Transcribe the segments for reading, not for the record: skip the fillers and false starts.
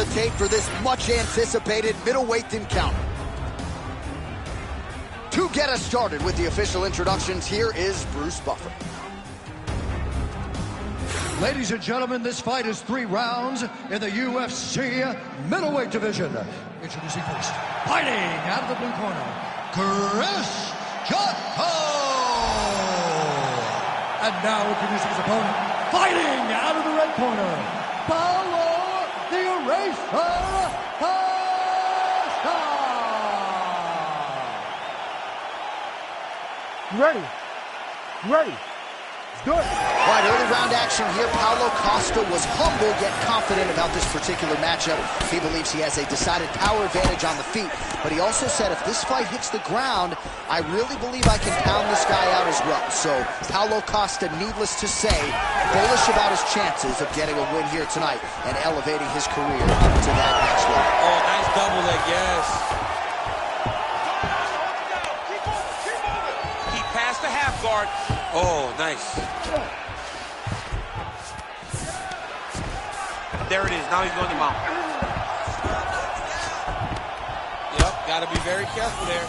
the tape for this much-anticipated middleweight encounter. To get us started with the official introductions, here is Bruce Buffer. Ladies and gentlemen, this fight is 3 rounds in the UFC middleweight division. Introducing first, fighting out of the blue corner, Chris Jotko. And now introducing his opponent, fighting out of the red corner, Paulo the Eraser Costa. Ready. Let's do it. All right, early round action here. Paulo Costa was humble yet confident about this particular matchup. He believes he has a decided power advantage on the feet, but he also said if this fight hits the ground, I really believe I can pound this guy out as well. So Paulo Costa, needless to say, bullish about his chances of getting a win here tonight and elevating his career to that next level. Oh, nice double leg, yes. He passed the half guard. Oh, nice. There it is. Now he's going to mount. Yep, got to be very careful there.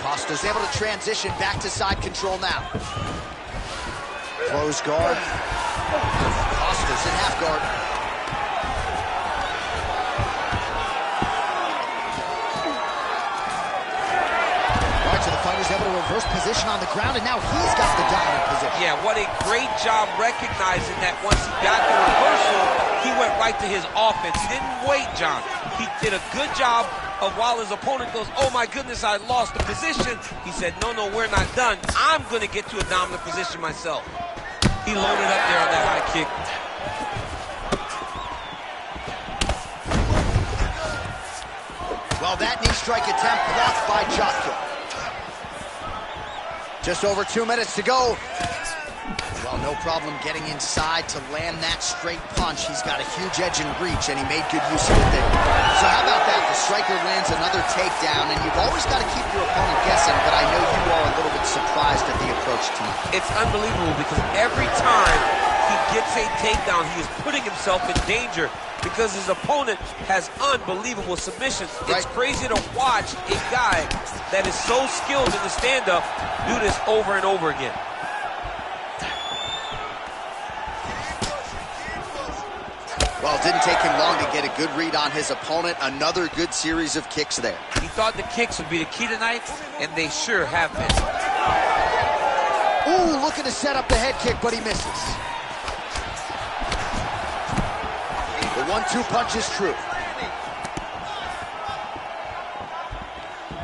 Costa's able to transition back to side control now. Close guard. Costa's in half guard. All right, so the fighter's able to reverse position on the ground, and now he's got the dominant position. Yeah, what a great job recognizing that once he got the reversal, he went right to his offense. He didn't wait, John. He did a good job of while his opponent goes, oh my goodness, I lost the position. He said, no, we're not done. I'm going to get to a dominant position myself. He loaded up there on that high kick. Well, that knee strike attempt blocked by Jotko. Just over 2 minutes to go. Well, no problem getting inside to land that straight punch. He's got a huge edge and reach, and he made good use of it there. So how about that? The striker lands another takedown, and you've always got to keep your opponent guessing, but I know you are a little bit surprised at the approach tonight. It's unbelievable because every time he gets a takedown, he is putting himself in danger because his opponent has unbelievable submissions. Right. It's crazy to watch a guy that is so skilled in the stand-up do this over and over again. Well, it didn't take him long to get a good read on his opponent. Another good series of kicks there. He thought the kicks would be the key tonight, and they sure have been. Ooh, looking to set up the head kick, but he misses. The 1-2 punch is true.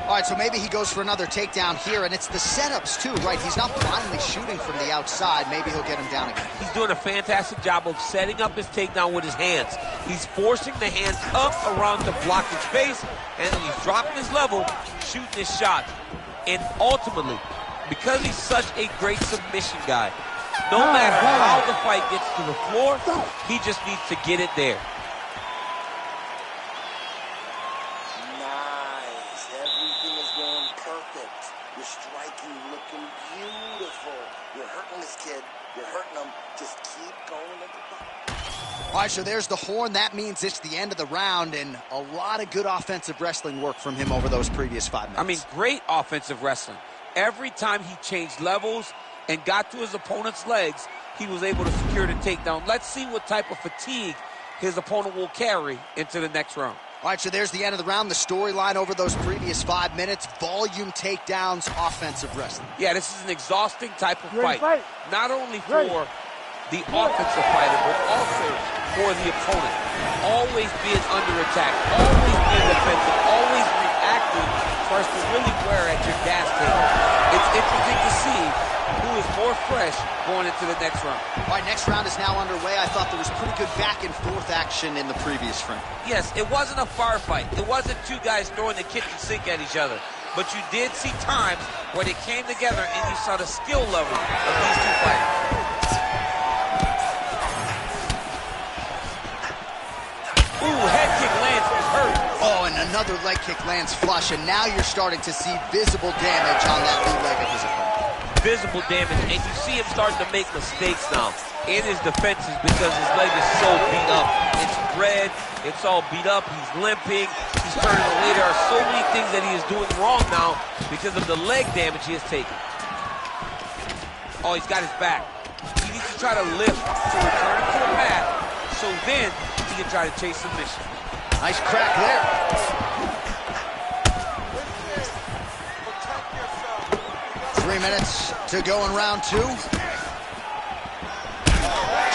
All right, so maybe he goes for another takedown here, and it's the setups too, right? He's not blindly shooting from the outside. Maybe he'll get him down again. He's doing a fantastic job of setting up his takedown with his hands. He's forcing the hands up around to block his face, and then he's dropping his level, shooting his shot. And ultimately, because he's such a great submission guy, no matter how the fight gets to the floor, he just needs to get it there. You're striking, looking beautiful. You're hurting this kid. You're hurting him. Just keep going at the ball. All right, so there's the horn. That means it's the end of the round, and a lot of good offensive wrestling work from him over those previous 5 minutes. I mean, great offensive wrestling. Every time he changed levels and got to his opponent's legs, he was able to secure the takedown. Let's see what type of fatigue his opponent will carry into the next round. All right, so there's the end of the round. The storyline over those previous 5 minutes, volume takedowns, offensive wrestling. Yeah, this is an exhausting type of fight. Not only for the offensive fighter, but also for the opponent. Always being under attack, always being defensive, always reacting for us to really wear at your gas tank. It's interesting to see who is more fresh going into the next round. All right, next round is now underway. I thought there was pretty good back and forth action in the previous frame. Yes, it wasn't a firefight. It wasn't two guys throwing the kitchen sink at each other. But you did see times where they came together and you saw the skill level of these two fighters. Ooh, head kick another leg kick lands flush, and now you're starting to see visible damage on that lead leg of his opponent. Visible damage, and you see him starting to make mistakes now in his defenses because his leg is so beat up. It's red, it's all beat up, he's limping, he's turning away. There are so many things that he is doing wrong now because of the leg damage he has taken. Oh, he's got his back. He needs to try to lift to return him to the mat, so then he can try to chase submission. Nice crack there. 3 minutes to go in round 2.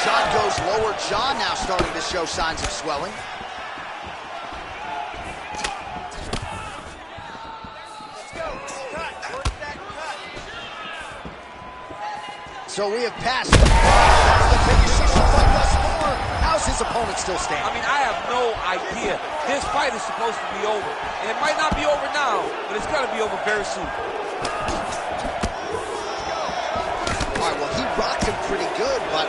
Shot goes lower jaw, now starting to show signs of swelling. So we have passed. That's the biggest fight thus far. How's his opponent still standing? I mean, I have no idea. This fight is supposed to be over. And it might not be over now, but it's going to be over very soon. All right, well, he rocked him pretty good, but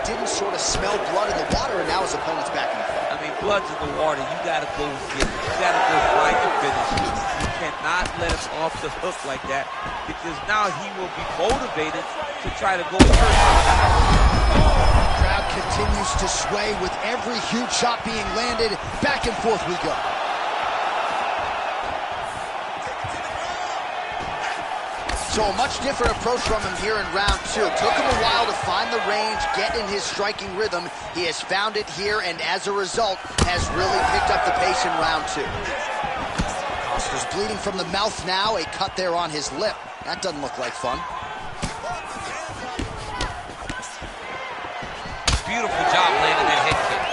didn't sort of smell blood in the water, and now his opponent's back in the fight. I mean, blood's in the water. You got to go get it. You got to go find the finish. You cannot let him off the hook like that, because now he will be motivated to try to go and hurt him. Crowd continues to sway with every huge shot being landed. Back and forth we go. So a much different approach from him here in round 2. Took him a while to find the range, get in his striking rhythm. He has found it here, and as a result, has really picked up the pace in round 2. Costa's bleeding from the mouth now, a cut there on his lip. That doesn't look like fun. Beautiful job landing that head kick.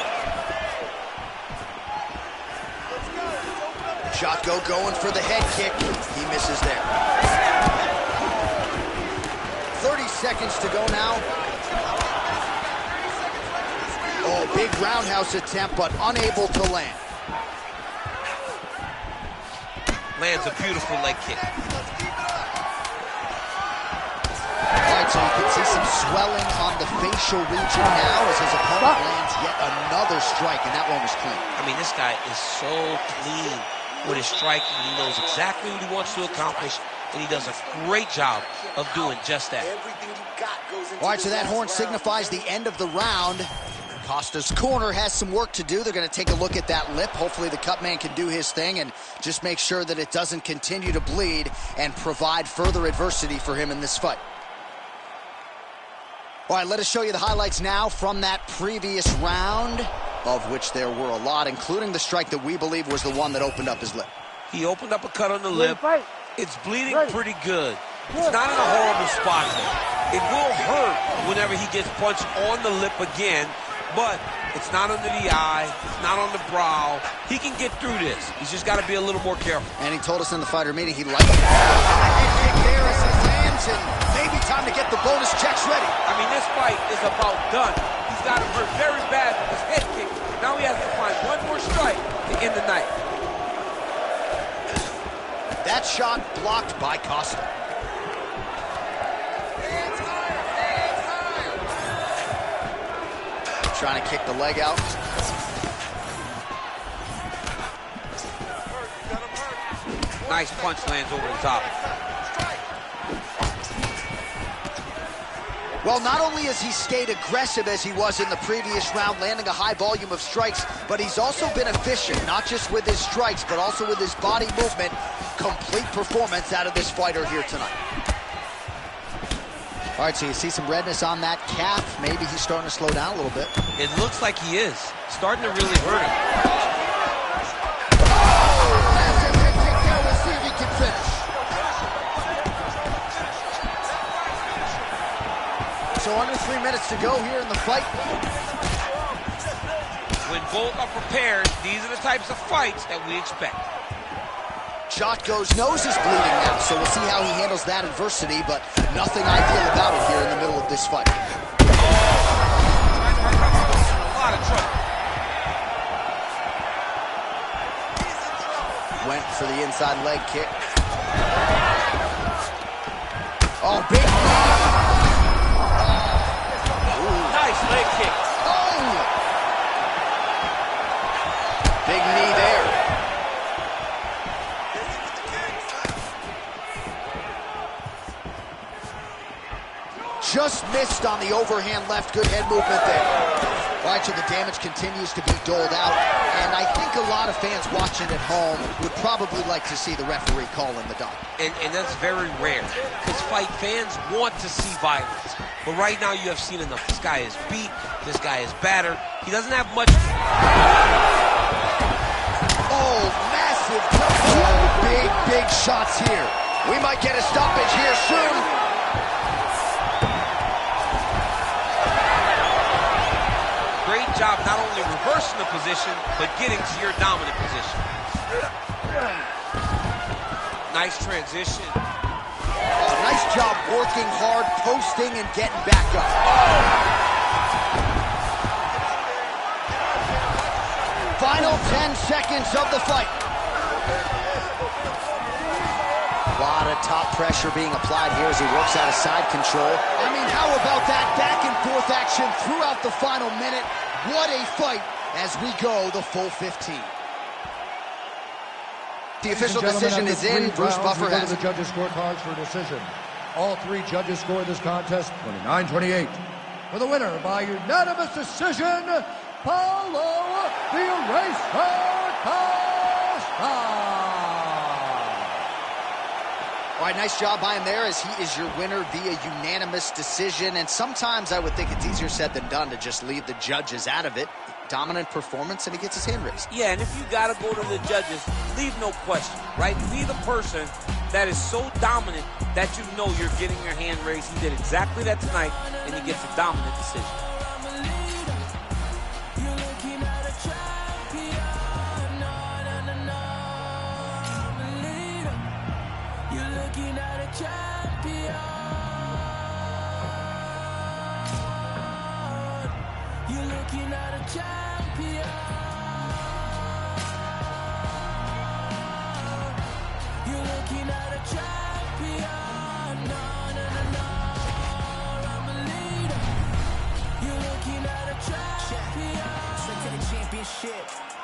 Jotko going for the head kick. He misses there. 30 seconds to go now. Oh, big roundhouse attempt, but unable to land. Lands a beautiful leg kick. All right, so you can see some swelling on the facial region now as his opponent lands yet another strike, and that one was clean. I mean, this guy is so clean with his striking. He knows exactly what he wants to accomplish, and he does a great job of doing just that. All right, so that horn signifies the end of the round. Costa's corner has some work to do. They're going to take a look at that lip. Hopefully the cut man can do his thing and just make sure that it doesn't continue to bleed and provide further adversity for him in this fight. All right, let us show you the highlights now from that previous round, of which there were a lot, including the strike that we believe was the one that opened up his lip. He opened up a cut on the lip. It's bleeding pretty good. It's not in a horrible spot though. It will hurt whenever he gets punched on the lip again, but it's not under the eye, it's not on the brow. He can get through this. He's just got to be a little more careful. And he told us in the fighter meeting he liked it. There is his hands, and maybe time to get the bonus checks ready. I mean, this fight is about done. He's got him hurt very bad with his head kick. Now he has to find one more strike to end the night. That shot blocked by Costa. Trying to kick the leg out. Nice punch lands over the top. Well, not only has he stayed aggressive as he was in the previous round, landing a high volume of strikes, but he's also been efficient, not just with his strikes, but also with his body movement. Complete performance out of this fighter here tonight. All right, so you see some redness on that calf. Maybe he's starting to slow down a little bit. It looks like he is. Starting to really hurt him. Massive head kick there. We'll see if he can finish. So under 3 minutes to go here in the fight. When both are prepared, these are the types of fights that we expect. Jotko's nose is bleeding now, so we'll see how he handles that adversity, but nothing ideal about it here in the middle of this fight. A lot of trouble. Went for the inside leg kick. Oh, big knee. Nice leg kick. Oh! Big knee there. just missed on the overhand left. Good head movement there. All right, so the damage continues to be doled out, and I think a lot of fans watching at home would probably like to see the referee call in the dot. And that's very rare, because fight fans want to see violence. But right now you have seen enough. This guy is beat, this guy is battered. He doesn't have much. Oh, massive. Oh, big shots here. We might get a stoppage here soon. Great job not only reversing the position, but getting to your dominant position. Nice transition. Nice job working hard, posting, and getting back up. Final 10 seconds of the fight. A lot of top pressure being applied here as he works out of side control. I mean, how about that back and forth action throughout the final minute? What a fight as we go the full 15. The official decision is in. Bruce Buffer has the judges' scorecards for decision. All three judges scored this contest 29-28. For the winner by unanimous decision, Paulo the Eraser Costa. All right, nice job by him there as he is your winner via unanimous decision. And sometimes I would think it's easier said than done to just leave the judges out of it. Dominant performance, and he gets his hand raised. Yeah, and if you got to go to the judges, leave no question, right? Be the person that is so dominant that you know you're getting your hand raised. He did exactly that tonight, and he gets a dominant decision.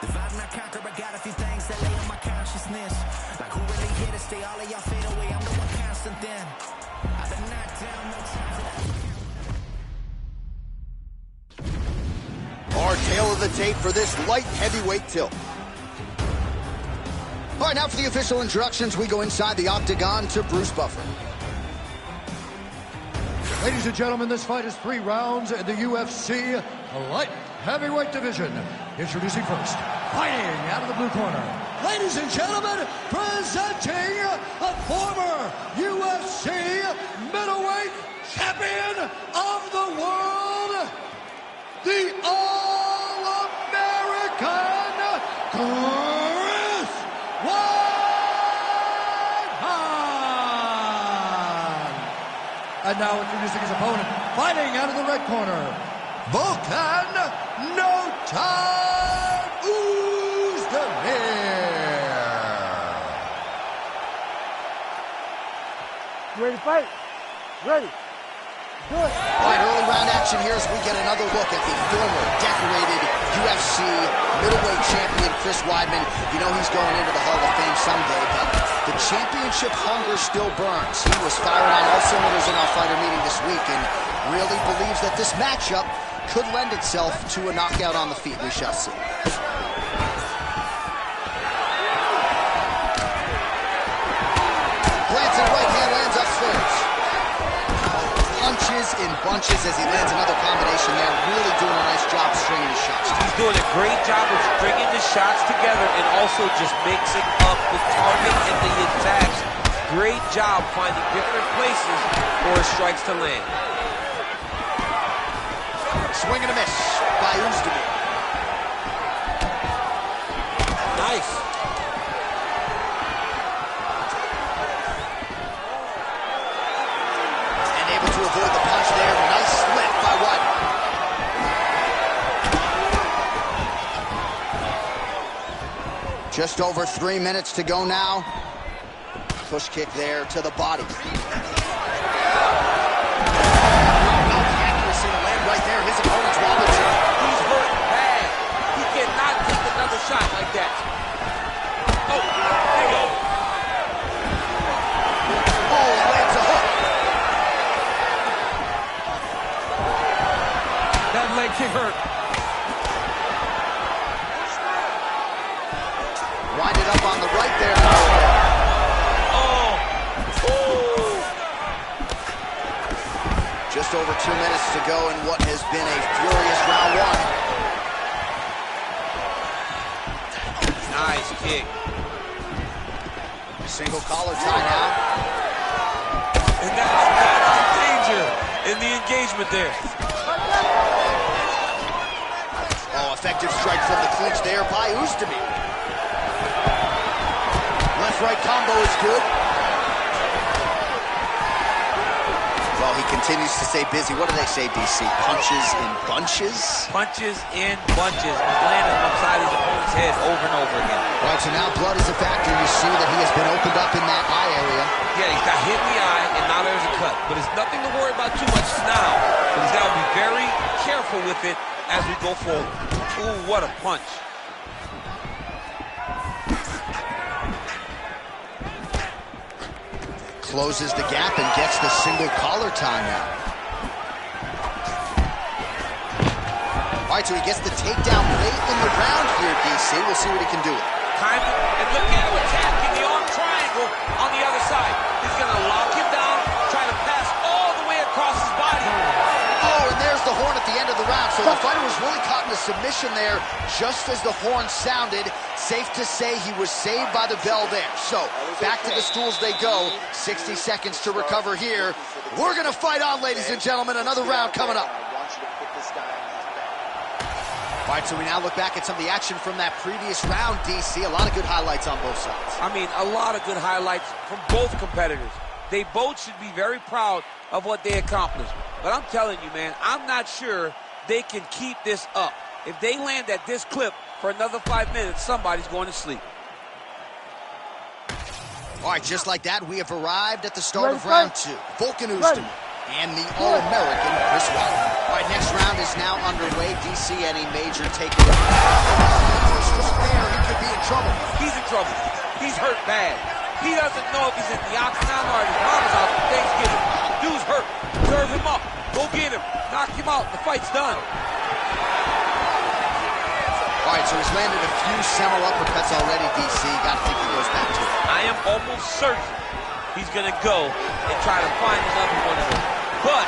The vibe not conquer, I got a few things that lay on my consciousness. Like who really here to stay? All of y'all fade away, I'm the one constant then. I've been knocked down, no time for that. Our tail of the tape for this light heavyweight tilt. All right, now for the official introductions, we go inside the octagon to Bruce Buffer. Ladies and gentlemen, this fight is 3 rounds in the UFC light heavyweight division. Introducing first, fighting out of the blue corner. Ladies and gentlemen, presenting a former UFC middleweight champion of the world, the All-American Chris Weidman. And now introducing his opponent, fighting out of the red corner, Volkan No Time Oezdemir. Ready to fight? Ready. Do it. All right, early round action here as we get another look at the former decorated UFC middleweight champion, Chris Weidman. You know he's going into the Hall of Fame someday, but the championship hunger still burns. He was firing on all cylinders in our fighter meeting this week and really believes that this matchup could lend itself to a knockout on the feet. We shall see. Glancing right hand lands upstairs. Punches in bunches as he lands another combination there. Really doing a nice job stringing his shots. He's doing a great job of stringing the shots together and also just mixing up the target and the attacks. Great job finding different places for his strikes to land. Swing and a miss by Oezdemir. Nice. And able to avoid the punch there. Nice slip by Weidman. Just over 3 minutes to go now. Push kick there to the body. Right there, his opponent's wobbled. He's hurt bad. He cannot take another shot like that. Oh, there you go. Oh, lands a hook. get hurt. Wind it up on the right there. Oh. Just over 2 minutes to go in what has been a furious round one. Nice kick. Single collar tie now. And that's the danger in the engagement there. Oh, effective strike from the clinch there by Oosthuizen. Left-right combo is good. Well, he continues to stay busy. What do they say, DC? Punches in bunches? Punches in bunches. He's landing upside his opponent's head over and over again. All right, so now blood is a factor. You see that he has been opened up in that eye area. Yeah, he's got hit in the eye, and now there's a cut. But it's nothing to worry about too much now. But he's got to be very careful with it as we go forward. Ooh, what a punch. Closes the gap and gets the single collar tie now. All right, so he gets the takedown late in the round here, DC. We'll see what he can do with it. Time to, and look at him attacking the arm triangle on the other side. He's going to lock him down, try to pass all the way across his body. Oh, and there's the horn at the end of the round. So the fighter was really caught in a submission there just as the horn sounded. Safe to say he was saved by the bell there. So back to the stools they go. 60 seconds to recover here. We're going to fight on, ladies and gentlemen. Another round coming up. All right, so we now look back at some of the action from that previous round, DC. A lot of good highlights on both sides. I mean, a lot of good highlights from both competitors. They both should be very proud of what they accomplished. But I'm telling you, man, I'm not sure they can keep this up. If they land at this clip for another 5 minutes, somebody's going to sleep. All right, just like that, we have arrived at the start of round two. Volkan Oosthuizen and the All-American Chris Weidman. All right, next round is now underway. DC, any major takeaway? He could be in trouble. He's in trouble. He's hurt bad. He doesn't know if he's in the octagon or his mama's out for Thanksgiving. Dude's hurt. Serve him up. Go get him. Knock him out. The fight's done. All right, so he's landed a few seminal uppercuts already, DC. Got to think he goes back to it. I am almost certain he's going to go and try to find another one of them. But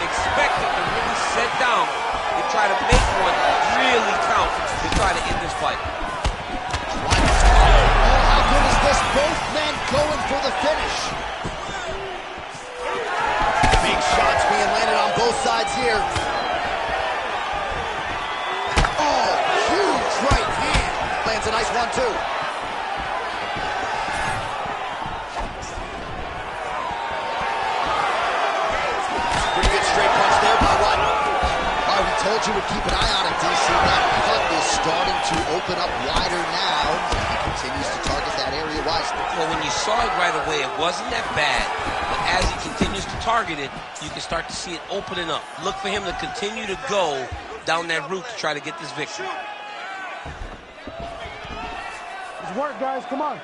expect him to really sit down and try to make one really count to try to end this fight. How good is this? Both men going for the finish. Big shots being landed on both sides here. Oh, huge right hand. Lands a nice one, too. Pretty good straight punch there by Weidman. Oh, we told you we'd keep an eye on it, DC. That cut is starting to open up wider now. He continues to target that area wisely. Well, when you saw it right away, it wasn't that bad. But as he continues to target it, you can start to see it opening up. Look for him to continue to go down that route to try to get this victory. It's work, guys. Come on.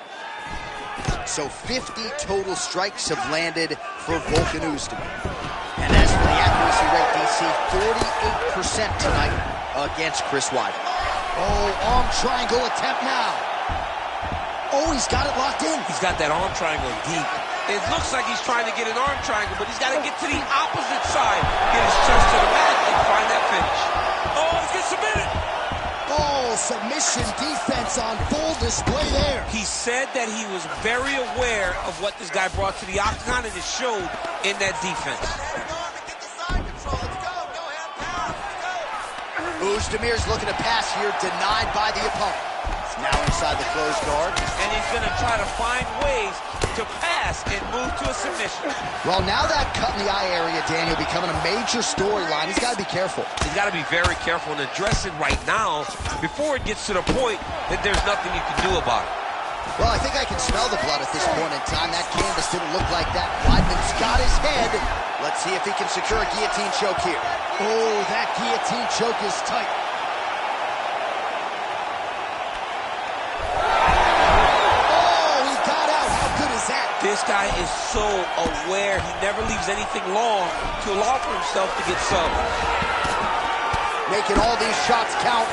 So 50 total strikes have landed for Volkan Oosthuizen. And as for the accuracy rate, DC, 48% tonight against Chris Weidman. Oh, arm triangle attempt now. Oh, he's got it locked in. He's got that arm triangle deep. It looks like he's trying to get an arm triangle, but he's got to get to the opposite side, get his chest to the mat, and find that finish. Oh, he's getting submitted. Oh, submission defense on full display there. He said that he was very aware of what this guy brought to the octagon, and it showed in that defense. Oosthuizen's looking to pass here, denied by the opponent. It's now inside the closed guard. And he's going to try to find ways to pass and move to a submission. Well, now that cut in the eye area, Daniel, becoming a major storyline. He's got to be careful. He's got to be very careful and address it right now before it gets to the point that there's nothing you can do about it. Well, I think I can smell the blood at this point in time. That canvas didn't look like that. Weidman's got his head. Let's see if he can secure a guillotine choke here. Oh, that guillotine choke is tight. Oh, he got out. How good is that? This guy is so aware. He never leaves anything long to allow for himself to get subbed. making all these shots count.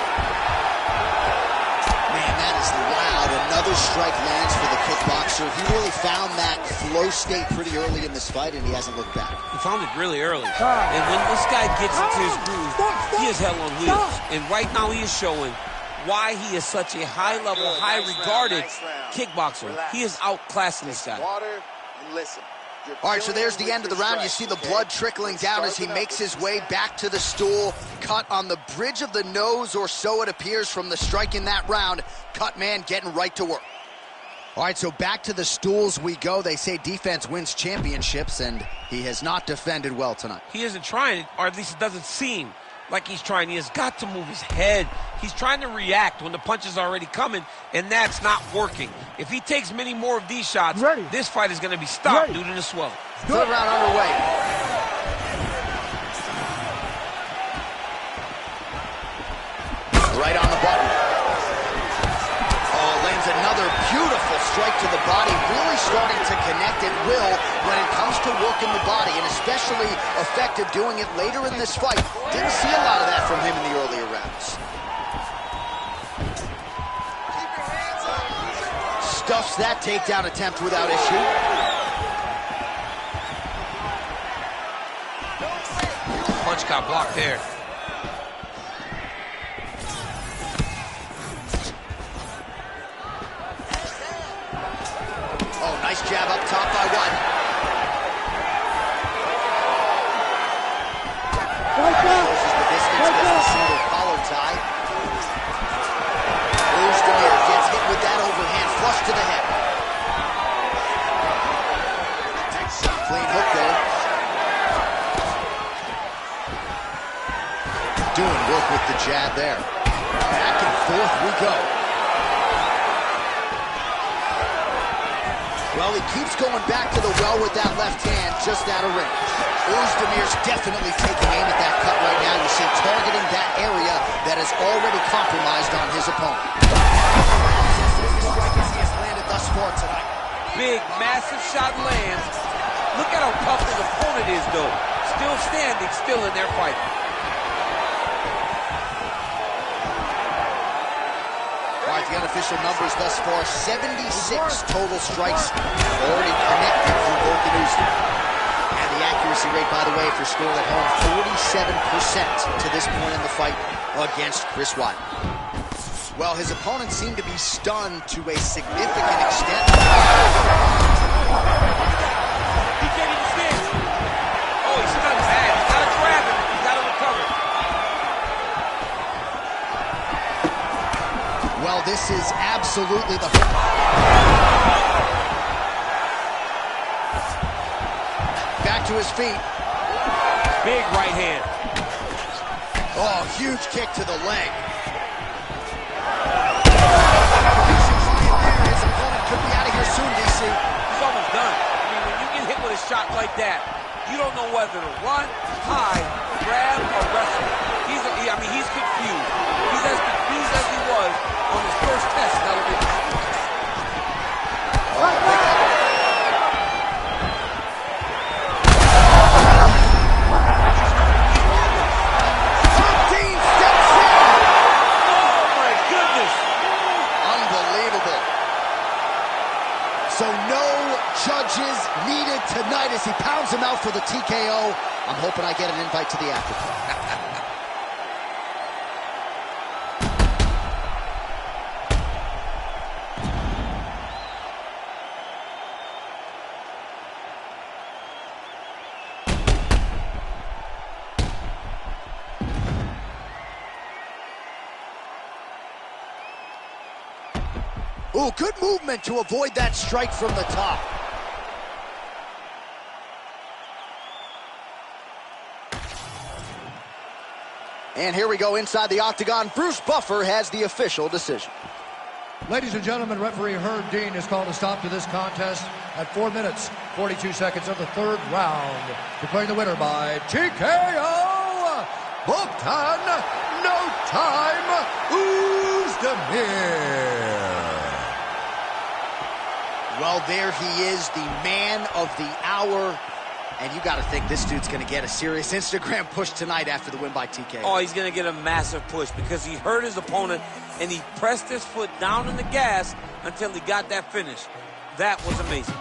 Man, that is loud. Another strike lands for the kickboxer. He really found that flow state pretty early in this fight, and he hasn't looked back. He found it really early. And when this guy gets into his groove, he is hell on wheels. And right now he is showing why he is such a high-level, high-regarded kickboxer. He is outclassing this guy. Water and listen. All right, so there's the end of the round. You see the blood trickling down as he makes his way back to the stool. Cut on the bridge of the nose, or so it appears from the strike in that round. Cut man getting right to work. All right, so back to the stools we go. They say defense wins championships, and he has not defended well tonight. He isn't trying, or at least it doesn't seem like he's trying. He has got to move his head. He's trying to react when the punch is already coming, and that's not working. If he takes many more of these shots, this fight is going to be stopped due to the swelling. Third round underway. Right on the button. Oh, lands another beautiful strike to the body, really starting to connect at will when it comes to working the body, and especially effective doing it later in this fight. Didn't see a lot of that from him in the earlier rounds. Stuffs that takedown attempt without issue. Punch got blocked there. Oh, nice jab up top by White. Closes the distance, gets a single collar tie. Ozdemir gets hit with that overhand flush to the head. Clean hook there. Doing work with the jab there. Back and forth we go. Well, he keeps going back to the well with that left hand, just out of range. Ozdemir's definitely taking aim at that cut right now. You see, targeting that area that is already compromised on his opponent. Strikes he has landed thus far tonight. Big, massive shot lands. Look at how tough his opponent is, though. Still standing, still in their fight. The unofficial numbers thus far, 76 total strikes already connected from Volkanovski. And the accuracy rate, by the way, for score at home, 47% to this point in the fight against Chris Weidman. Well, his opponent seemed to be stunned to a significant extent. He can't even stand. Oh, he's stunned bad. He's got to grab him. He's got to recover. Well, this is absolutely the... Back to his feet. Big right hand. Oh, huge kick to the leg. His opponent could be out of here soon, DC. He's almost done. I mean, when you get hit with a shot like that, you don't know whether to run, hide, grab, or wrestle. He's confused. He's as confused as he was on his first test television. So no judges needed tonight as he pounds him out for the TKO. I'm hoping I get an invite to the after party. Ooh, good movement to avoid that strike from the top. And here we go inside the octagon. Bruce Buffer has the official decision. Ladies and gentlemen, referee Herb Dean has called a stop to this contest at 4 minutes, 42 seconds of the third round. Declaring the winner by TKO, Bogdan No Time Ozdemir. Well, there he is, the man of the hour, And you got to think this dude's going to get a serious Instagram push tonight after the win by TK. Oh, he's going to get a massive push because he hurt his opponent and he pressed his foot down on the gas until he got that finish. That was amazing.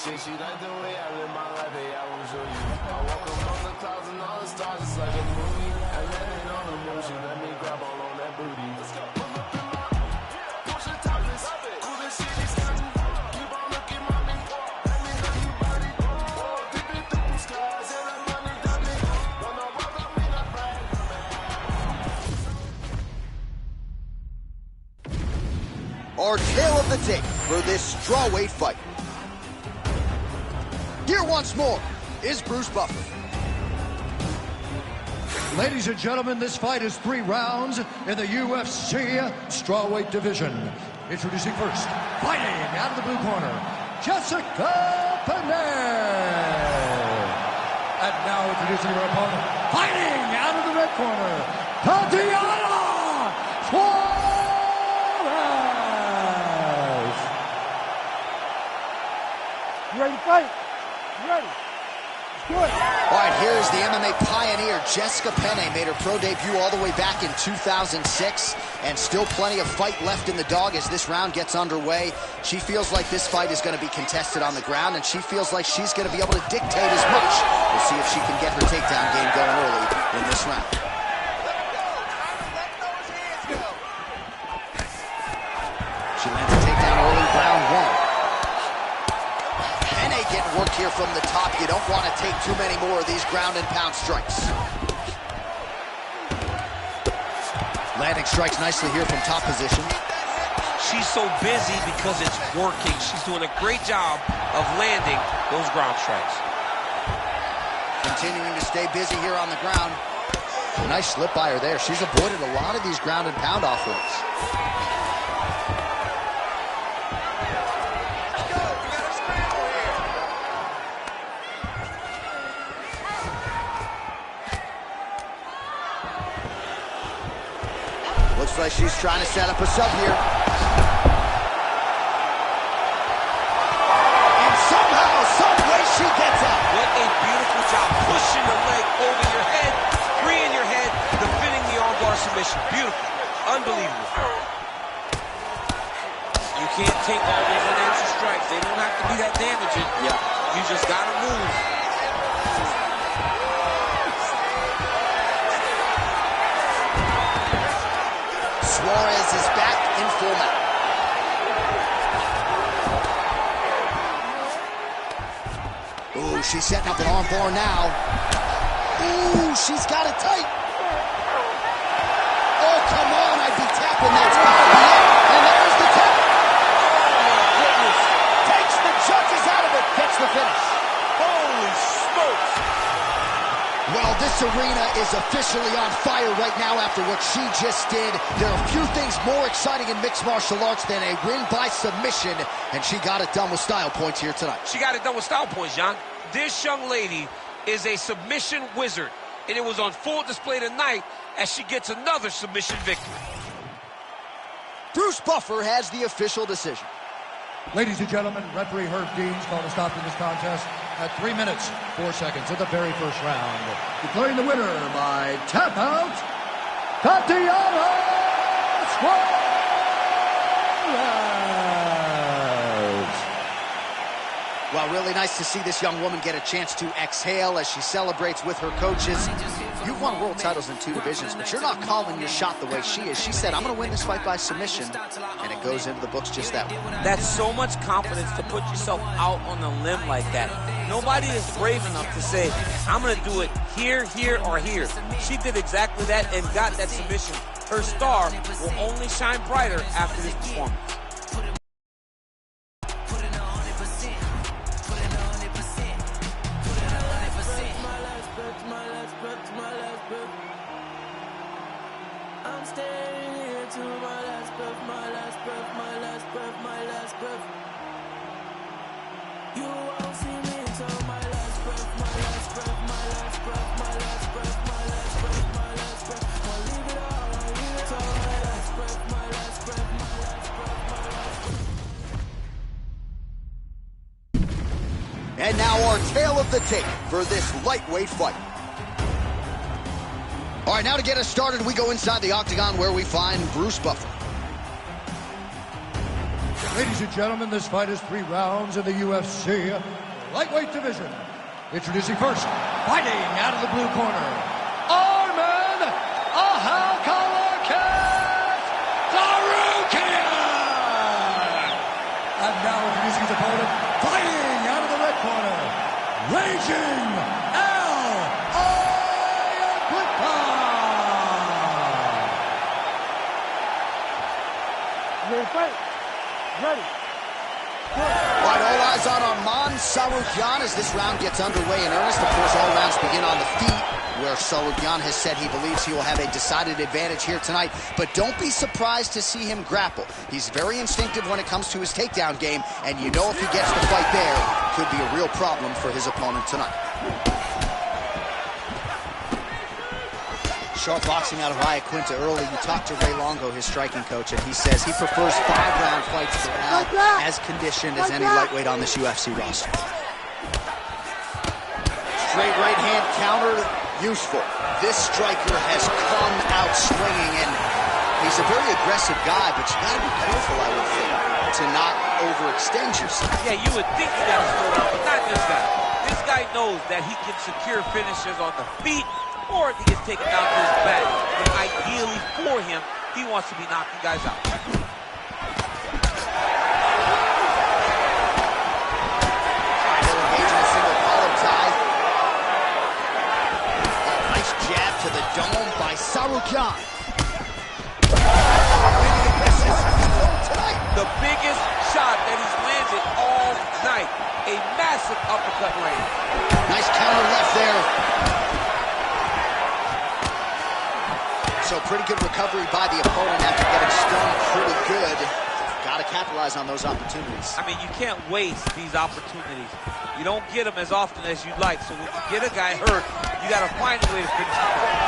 She like the way I live my life, hey, I won't show you. I walk among the clouds and all the stars, it's like a movie. I landed on the motion, let me grab all on that booty. Let's go. Push the topless, cool the shit is stunning. Keep on looking, mommy. Let me know you body. Dipping through the skies and the money dummy. When I walk up in a brag, Our tale of the tape for this strawweight fight. Here once more is Bruce Buffer. Ladies and gentlemen, this fight is 3 rounds in the UFC strawweight division. Introducing first, fighting out of the blue corner, Jessica Pennell. And now introducing her opponent, fighting out of the red corner, Tatiana Suarez. You ready to fight? You ready? Let's do it. All right, here's the MMA pioneer, Jessica Pennell, made her pro debut all the way back in 2006, and still plenty of fight left in the dog as this round gets underway. She feels like this fight is going to be contested on the ground, and she feels like she's going to be able to dictate as much. We'll see if she can get her takedown game going early in this round. She lands a takedown early, round 1. Getting work here from the top. You don't want to take too many more of these ground and pound strikes. Landing strikes nicely here from top position. She's so busy because it's working. She's doing a great job of landing those ground strikes. Continuing to stay busy here on the ground. Nice slip by her there. She's avoided a lot of these ground and pound offense. Looks like she's trying to set up a sub here. And somehow, some way she gets out. What a beautiful job pushing the leg over your head, freeing your head, defending the armbar submission. Beautiful. Unbelievable. You can't take all those unanswered strikes. They don't have to be that damaging. Yeah. You just got to move. Suarez is back in full mount. Ooh, she's setting up an arm bar now. Ooh, she's got it tight. Oh, come on, I'd be tapping. That's gotta be it. And there's the tap. Oh, my goodness. Takes the judges out of it, gets the finish. Holy smokes. Well, this arena is officially on fire right now after what she just did. There are few things more exciting in mixed martial arts than a win by submission, and she got it done with style points here tonight. She got it done with style points, John. This young lady is a submission wizard, and it was on full display tonight as she gets another submission victory. Bruce Buffer has the official decision. Ladies and gentlemen, referee Herb Dean's called a stop to this contest at 3 minutes, 4 seconds of the very first round. Declaring the winner by tap out, Tatiana Suarez. Well, really nice to see this young woman get a chance to exhale as she celebrates with her coaches. You've won world titles in 2 divisions, but you're not calling your shot the way she is. She said, I'm going to win this fight by submission, and it goes into the books just that way. That's so much confidence to put yourself out on a limb like that. Nobody is brave enough to say, I'm going to do it here, here, or here. She did exactly that and got that submission her star will only shine brighter after this performance. I'm staying here to my last breath, my last breath, my last breath, my last breath. You won't see me until my last breath, my last breath, my last breath, my last breath, my last breath, my last breath. I'll leave it all, I'll leave it all. My last breath, my last breath, my last breath, my last breath. And now our tale of the tape for this lightweight fight. All right, now to get us started, we go inside the octagon where we find Bruce Buffer. Ladies and gentlemen, this fight is 3 rounds in the UFC lightweight division. Introducing first, fighting out of the blue corner, Arman Ahalkalakas Sarukian! And now introducing his opponent, fighting out of the red corner, Raging Fight. Ready. All right, all eyes on Arman Sarukian as this round gets underway in earnest. Of course, all rounds begin on the feet, where Sarukian has said he believes he will have a decided advantage here tonight. But don't be surprised to see him grapple. He's very instinctive when it comes to his takedown game, and you know if he gets the fight there, could be a real problem for his opponent tonight. Sharp boxing out of Ayacuinta early. You talked to Ray Longo, his striking coach, and he says he prefers 5-round fights for Al, as conditioned as any lightweight on this UFC roster. Straight right hand counter, useful. This striker has come out swinging, and he's a very aggressive guy, but you gotta be careful, I would think, to not overextend yourself. Yeah, you would think you gotta slow down, but not this guy. This guy knows that he can secure finishes on the feet, or if he gets taken down to his back. But ideally for him, he wants to be knocking guys out. He'll engage in a single collar tie. Oh, nice jab to the dome by Sarukian. The biggest shot that he's landed all night. A massive uppercut land. Nice counter left there. So pretty good recovery by the opponent after getting stunned pretty good. Got to capitalize on those opportunities. I mean, you can't waste these opportunities. You don't get them as often as you'd like. So when you get a guy hurt, you got to find a way to finish the fight.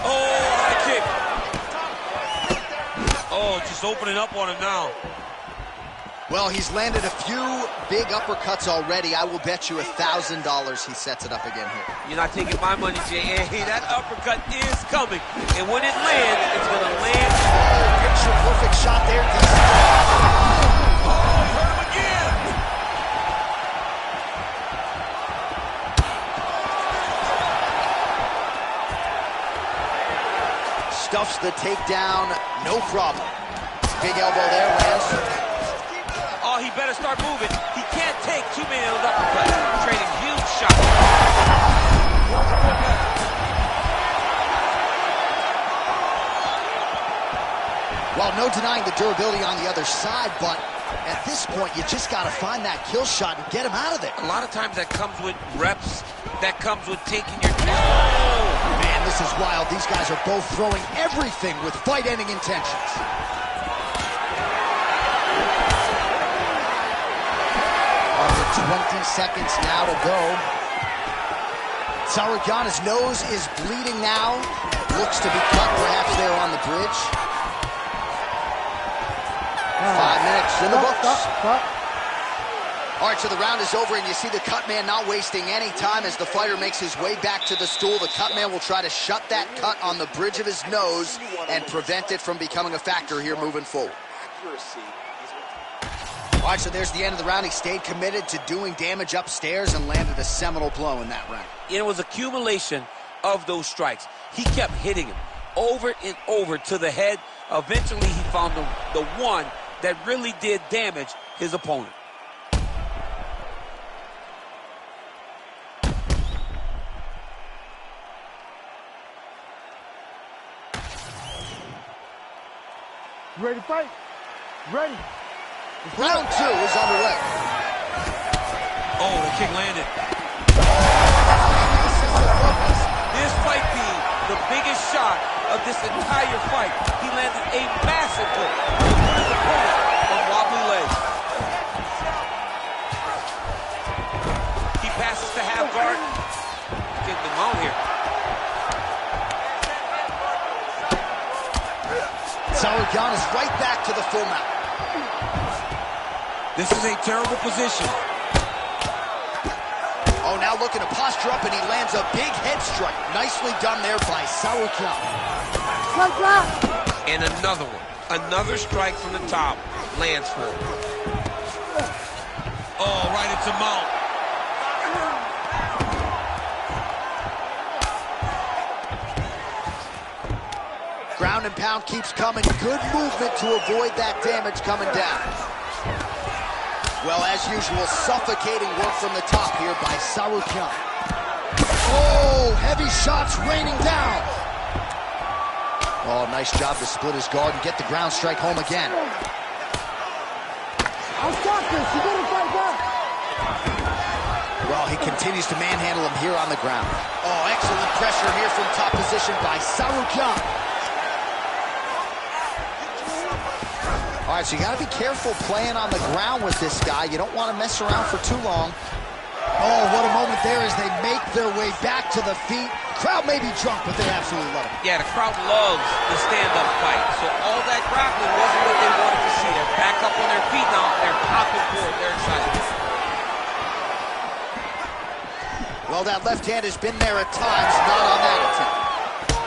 Oh, high kick. Oh, just opening up on him now. Well, he's landed a few big uppercuts already. I will bet you $1,000 he sets it up again here. You're not taking my money, Jay. Hey, that uppercut is coming. And when it lands, it's going to land. Picture perfect shot there. Oh, hurt him again. Stuffs the takedown, no problem. Big elbow there, lands. Oh, he better start moving. He can't take too many of those uppercuts. Trading huge shots. Well, no denying the durability on the other side, but at this point, you just got to find that kill shot and get him out of there. A lot of times that comes with reps. That comes with taking your time. Oh! Man, this is wild. These guys are both throwing everything with fight-ending intentions. Under 20 seconds now to go. Sarukian's nose is bleeding now. Looks to be cut perhaps there on the bridge. 5 minutes in the books. All right, so the round is over, and you see the cut man not wasting any time as the fighter makes his way back to the stool. The cut man will try to shut that cut on the bridge of his nose and prevent it from becoming a factor here moving forward. All right, so there's the end of the round. He stayed committed to doing damage upstairs and landed a seminal blow in that round. It was accumulation of those strikes. He kept hitting him over and over to the head. Eventually, he found the one that really did damage his opponent. You ready to fight? Ready. Round 2 is underway. Oh, the kick landed. This might be the biggest shot of this entire fight. He landed a massive hook to put his opponent on wobbly legs. He passes to half guard. Getting him out here. Sauerkhan is right back to the full mount. This is a terrible position. Oh, now looking to posture up, and he lands a big head strike. Nicely done there by Sauerkhan. And another one. Another strike from the top. Lands for him. Oh, right into mount. Ground and pound keeps coming. Good movement to avoid that damage coming down. Well, as usual, suffocating work from the top here by Sauerkhan. Oh, heavy shots raining down. Oh, nice job to split his guard and get the ground strike home again. I'll stop this. You gotta fight back. Well, he continues to manhandle him here on the ground. Oh, excellent pressure here from top position by Sauerkhan. All right, so you got to be careful playing on the ground with this guy. You don't want to mess around for too long. Oh, what a moment there as they make their way back to the feet. Crowd may be drunk, but they absolutely love it. Yeah, the crowd loves the stand-up fight. So all that grappling wasn't what they wanted to see. They're back up on their feet now. They're popping for it. They're excited. Well, that left hand has been there at times, not on that attempt.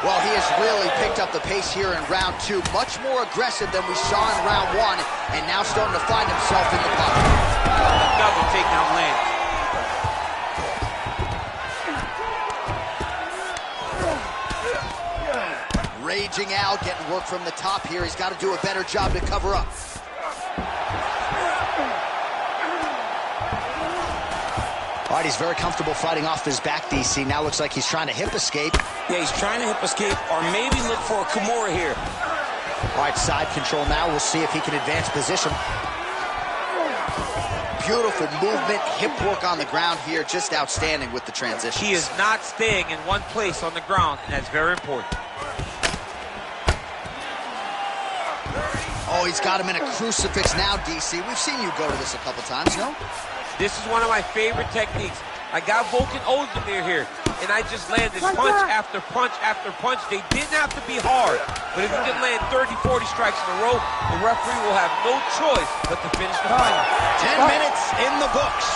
Well, he has really picked up the pace here in round 2. Much more aggressive than we saw in round 1, and now starting to find himself in the pocket. Another takedown land. Raging out, getting work from the top here. He's got to do a better job to cover up. All right, he's very comfortable fighting off his back, DC. Now looks like he's trying to hip escape. Yeah, he's trying to hip escape or maybe look for a Kimura here. All right, side control now. We'll see if he can advance position. Beautiful movement, hip work on the ground here. Just outstanding with the transition. He is not staying in one place on the ground, and that's very important. Oh, he's got him in a crucifix now, DC. We've seen you go to this a couple times, no? This is one of my favorite techniques. I got Volkan Ozdemir here, and I just landed punch after punch after punch. They didn't have to be hard, but if you can land 30, 40 strikes in a row, the referee will have no choice but to finish the fight. 10 minutes in the books.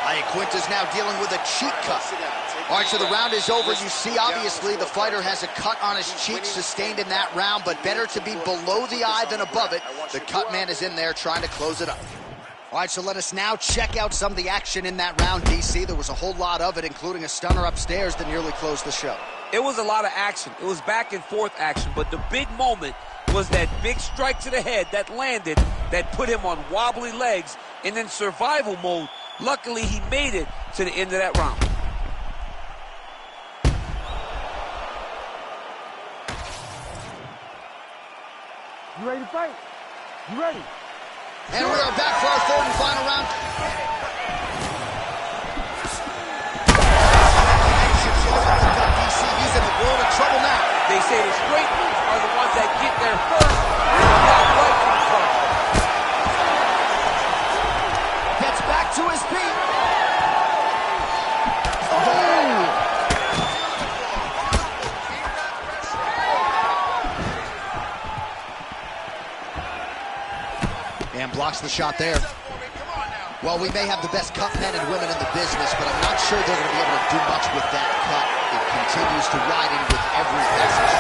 Iaquinta's now dealing with a cheek cut. All right, so the round is over. You see, obviously, the fighter has a cut on his cheek sustained in that round, but better to be below the eye than above it. The cut man is in there trying to close it up. All right, so let us now check out some of the action in that round, DC. There was a whole lot of it, including a stunner upstairs that nearly closed the show. It was a lot of action. It was back and forth action, but the big moment was that big strike to the head that landed, that put him on wobbly legs, and in survival mode, luckily he made it to the end of that round. You ready to fight? You ready? And we are back for our third and final round. DC, he's in the world of trouble now. They say the straight moves are the ones that get there first. Not right from first. Gets back to his feet. And blocks the shot there. Well, we may have the best cut men and women in the business, but I'm not sure they're going to be able to do much with that cut. It continues to ride in with every passage.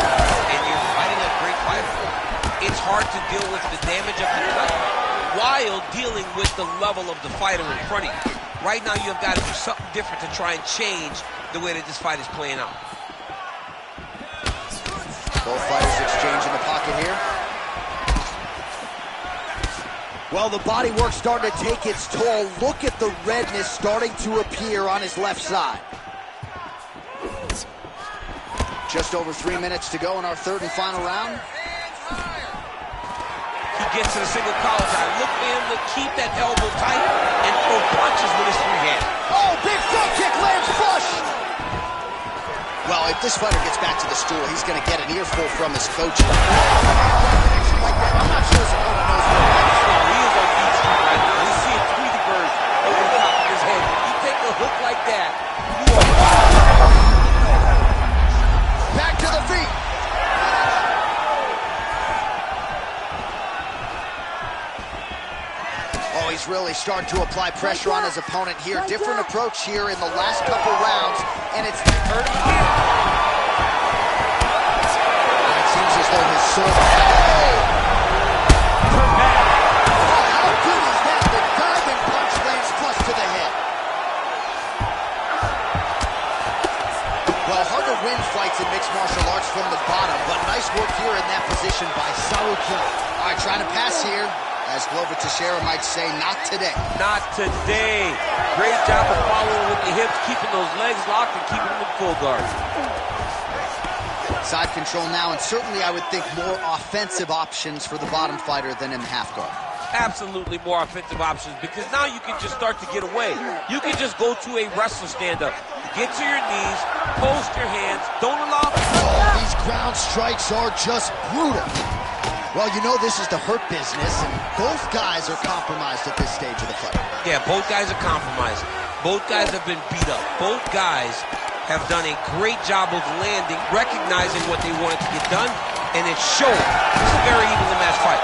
And you're fighting a great fighter. It's hard to deal with the damage of the cut while dealing with the level of the fighter in front of you. Right now, you've got to do something different to try and change the way that this fight is playing out. Both fighters exchange in the pocket here. Well, the body work starting to take its toll. Look at the redness starting to appear on his left side. Just over 3 minutes to go in our third and final round. he gets to the single collar tie. Look for him to keep that elbow tight and throw punches with his free hand. Oh, big front kick lands flush. Well, if this fighter gets back to the stool, he's going to get an earful from his coach. I'm not sure his opponent knows where he is. He is on East Street right now. He's seeing Tweety Bird over the top of his head. You take a hook like that, you are back to the feet. Oh, he's really starting to apply pressure on his opponent here. Different approach here in the last couple rounds, and it's hurt him again. It seems as though his sword... How good is that? The diving punch lands flush to the head. Well, hard to win fights in mixed martial arts from the bottom, but nice work here in that position by Saruki. All right, trying to pass here. As Glover Teixeira might say, not today. Not today. Great job of following with the hips, keeping those legs locked and keeping them in full guard. Side control now, and certainly I would think more offensive options for the bottom fighter than in the half guard. Absolutely more offensive options, because now you can just start to get away. You can just go to a wrestler stand-up. Get to your knees, post your hands, don't allow... Oh, these ground strikes are just brutal. Well, you know this is the hurt business, and both guys are compromised at this stage of the fight. Yeah, both guys are compromised. Both guys have been beat up. Both guys have done a great job of landing, recognizing what they wanted to get done, and it's showing. It's a very evenly matched fight.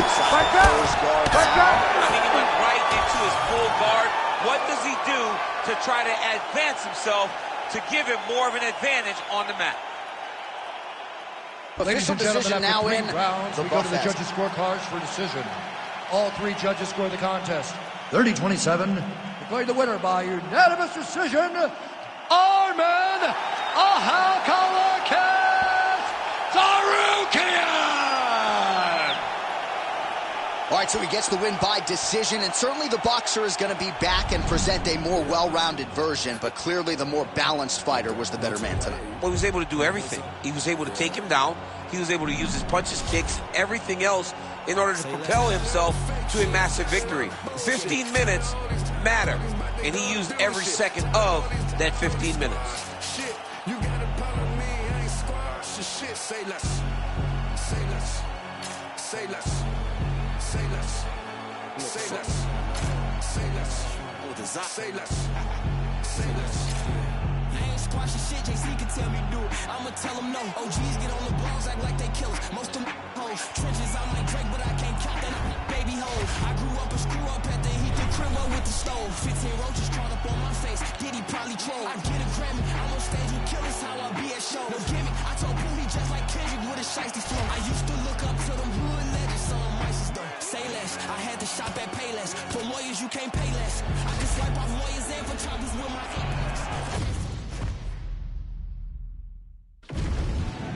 I mean, he went right into his full guard. What does he do to try to advance himself to give him more of an advantage on the mat? Ladies Official and gentlemen, decision after now 3 in rounds, we go to the judges' scorecards for decision. All 3 judges score the contest 30-27. Declared the winner by unanimous decision, Arman Ahalkalakis Sarukian! All right, so he gets the win by decision, and certainly the boxer is going to be back and present a more well-rounded version, but clearly the more balanced fighter was the better man tonight. Well, he was able to do everything. He was able to take him down. He was able to use his punches, kicks, everything else in order to propel himself to a massive victory. 15 minutes matter, and he used every second of that 15 minutes. Shit, you got a problem me, I ain't squash your shit. Say less, say less, say less, say less, say less, say less, say less, say less. I ain't squashing shit, JC can tell me do it. I'ma tell them no. OGs get on the balls, act like they killers. Most of them hoes. Trenches, I'm like Drake, but I can't count that baby hoes. I grew up a screw up at the heat, the crib up with the stove. 15 roaches crawled up on my face. Did he probably troll? I get a Grammy, I'm on stage with killers, how I be at show. No gimmick, I told Pooh he just like Kendrick with a shiesty flow. I used to look up to them hood legends, so I'm racist though. Say less, I had to shop at Payless. For lawyers, you can't pay less. I can swipe off lawyers and for choppers with my Apex.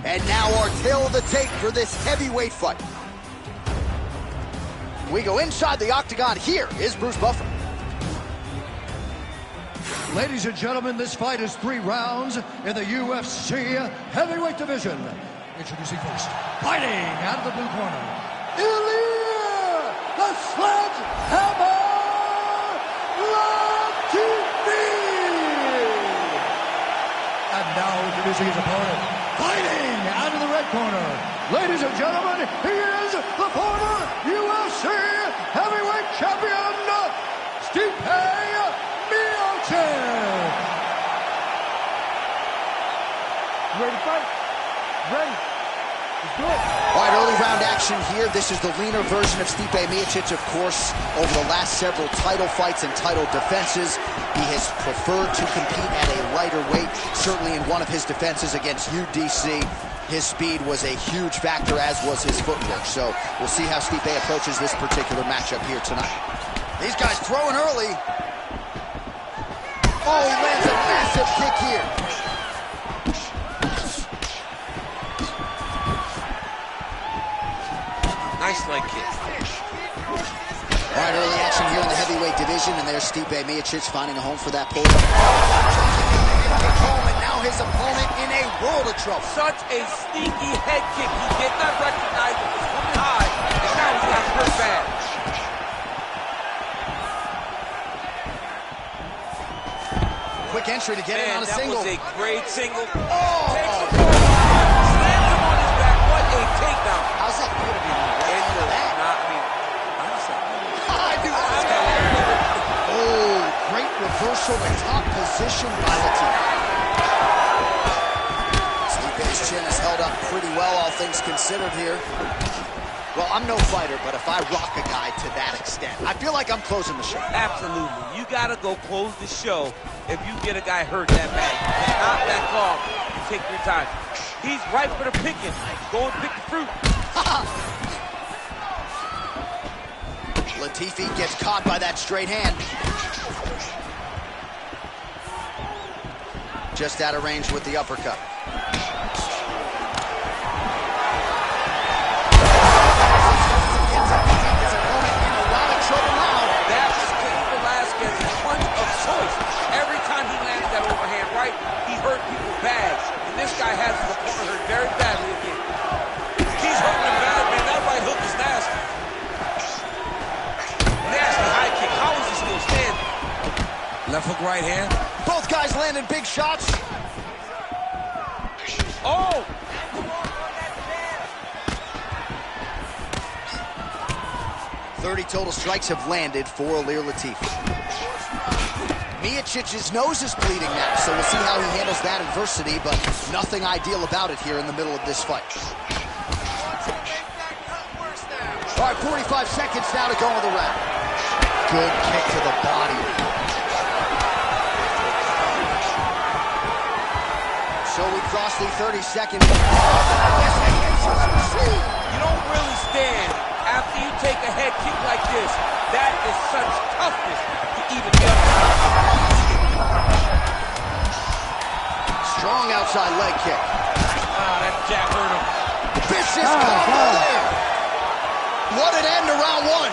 And now our tail of the tape for this heavyweight fight. We go inside the octagon. Here is Bruce Buffer. Ladies and gentlemen, this fight is 3 rounds in the UFC heavyweight division. Introducing first, fighting out of the blue corner, Ilya the Sledgehammer Latifi! And now introducing his opponent, fighting out of the red corner, ladies and gentlemen, he is the former UFC heavyweight champion, Stipe Miocic. Ready to fight? Ready. Let's do it. All right, early round action here. This is the leaner version of Stipe Miocic, of course. Over the last several title fights and title defenses, he has preferred to compete at a lighter weight. Certainly in one of his defenses against UDC, his speed was a huge factor, as was his footwork. So we'll see how Stipe approaches this particular matchup here tonight. These guys throwing early. Oh, he lands a massive kick here. Nice leg kick. All right, early action here in the heavyweight division, and there's Stipe Miocic finding a home for that podium. And now his opponent in a world of trouble. Such a sneaky head kick. He did not recognize it was coming high, and now entry to get in on a single. That was a great single. Oh! Takes the ball, slams him on his back. What a takedown. How's that feel to be on the end of that? Oh, great reversal to top position by Latif. Stipe's chin is held up pretty well, all things considered here. Well, I'm no fighter, but if I rock a guy to that extent, I feel like I'm closing the show. Absolutely. You got to go close the show if you get a guy hurt that bad. You cannot back off. You take your time. He's right for the picking. Go and pick the fruit. Latifi gets caught by that straight hand. Just out of range with the uppercut. Every time he landed that overhand right, he hurt people bad. And this guy has his opponent hurt very badly again. He's hurting him bad, man. That right hook is nasty. Nasty high kick. How is he still standing? Left hook, right hand. Both guys landed big shots. Oh! Total strikes have landed for Ilir Latif. Miocic's nose is bleeding now, so we'll see how he handles that adversity, but nothing ideal about it here in the middle of this fight. All right, 45 seconds now to go in the round. Good kick to the body. So we cross the 30-second. You don't really stand after you take a head kick like this. That is such toughness to even get up. Strong outside leg kick. That jab hurt him. Vicious combo there. What an end to round one.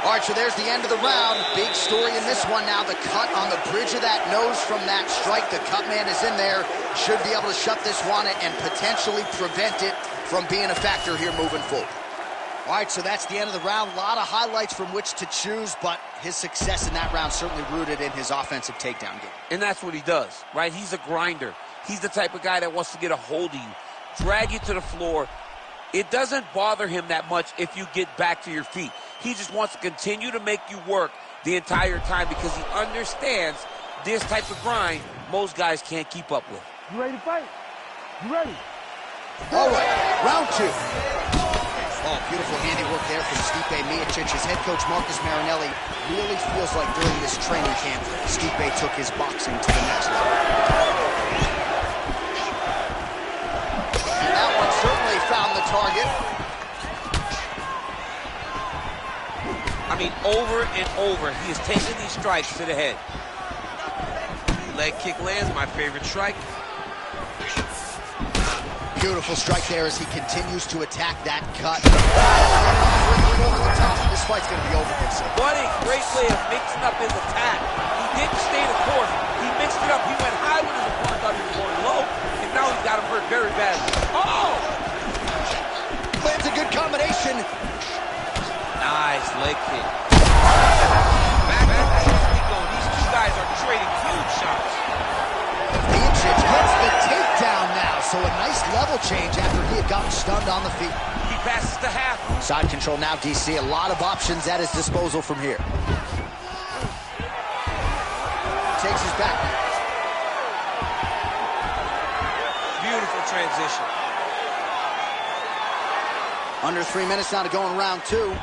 All right, so there's the end of the round. Big story in this one now. The cut on the bridge of that nose from that strike. The cut man is in there. Should be able to shut this one and potentially prevent it from being a factor here moving forward. All right, so that's the end of the round. A lot of highlights from which to choose, but his success in that round certainly rooted in his offensive takedown game. And that's what he does, right? He's a grinder. He's the type of guy that wants to get a hold of you, drag you to the floor. It doesn't bother him that much if you get back to your feet. He just wants to continue to make you work the entire time because he understands this type of grind most guys can't keep up with. You ready to fight? You ready? All right, round two. Oh, beautiful handiwork there from Stipe Miocic. His head coach, Marcus Marinelli, really feels like during this training camp, Stipe took his boxing to the next level. And that one certainly found the target. I mean, over and over, he is taking these strikes to the head. Leg kick lands, my favorite strike. Beautiful strike there as he continues to attack that cut. Over the top. This fight's going to be over, Vincent. What a great way of mixing up his attack. He didn't stay the course. He mixed it up. He went high when his opponent thought he was going low, and now he's got him hurt very badly. Oh! Lands a good combination. Nice leg kick. Back. These two guys are trading huge shots. Miocic gets the takedown now, so a nice level change after he had gotten stunned on the feet. He passes to half. Side control now, DC. A lot of options at his disposal from here. Takes his back. Beautiful transition. Under 3 minutes now to go in round two.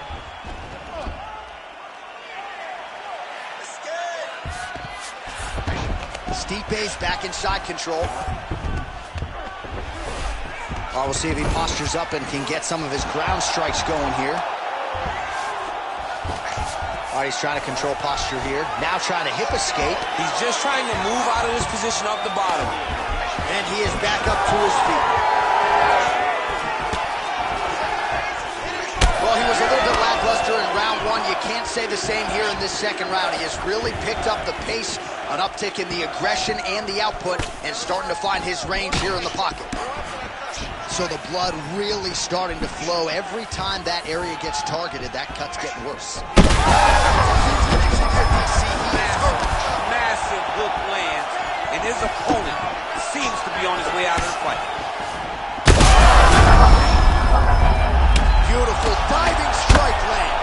Stipe's back in side control. We'll see if he postures up and can get some of his ground strikes going here. All right, he's trying to control posture here. Now trying to hip escape. He's just trying to move out of this position off the bottom. And he is back up to his feet. Well, he was a little bit lackluster in round one. You can't say the same here in this second round. He has really picked up the pace, an uptick in the aggression and the output, and starting to find his range here in the pocket. So the blood really starting to flow. Every time that area gets targeted, that cut's getting worse. Massive hook land and his opponent seems to be on his way out of the fight. Beautiful diving strike lands.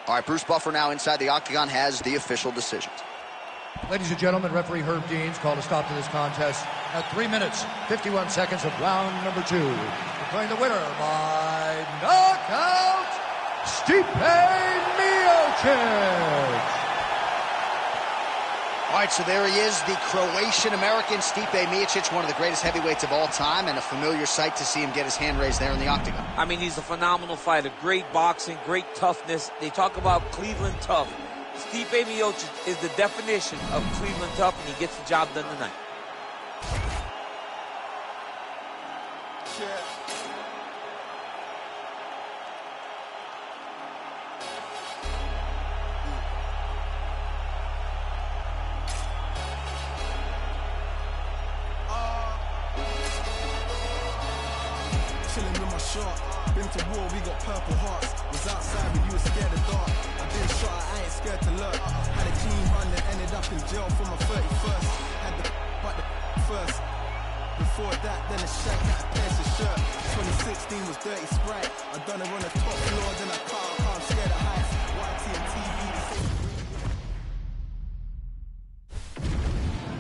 All right, Bruce Buffer now inside the octagon has the official decisions. Ladies and gentlemen, referee Herb Deans called a stop to this contest at 3 minutes, 51 seconds of round number 2. Declaring the winner by knockout, Stipe Miocic. All right, so there he is, the Croatian-American Stipe Miocic, one of the greatest heavyweights of all time, and a familiar sight to see him get his hand raised there in the octagon. I mean, he's a phenomenal fighter. Great boxing, great toughness. They talk about Cleveland tough. Stipe Miocic is the definition of Cleveland tough, and he gets the job done tonight. Chilling with my shot. Been to war, we got purple hearts. Was outside, but you were scared of dark. I've been shot, I ain't scared to lurk. Had a clean run, then ended up in jail for my 31st. Had the but the first. Before that, then a shank had to pierce his shirt. 2016 was Dirty Sprite. I done it on the top floor, then I can't, I'm scared of heights. YT and TV, the same.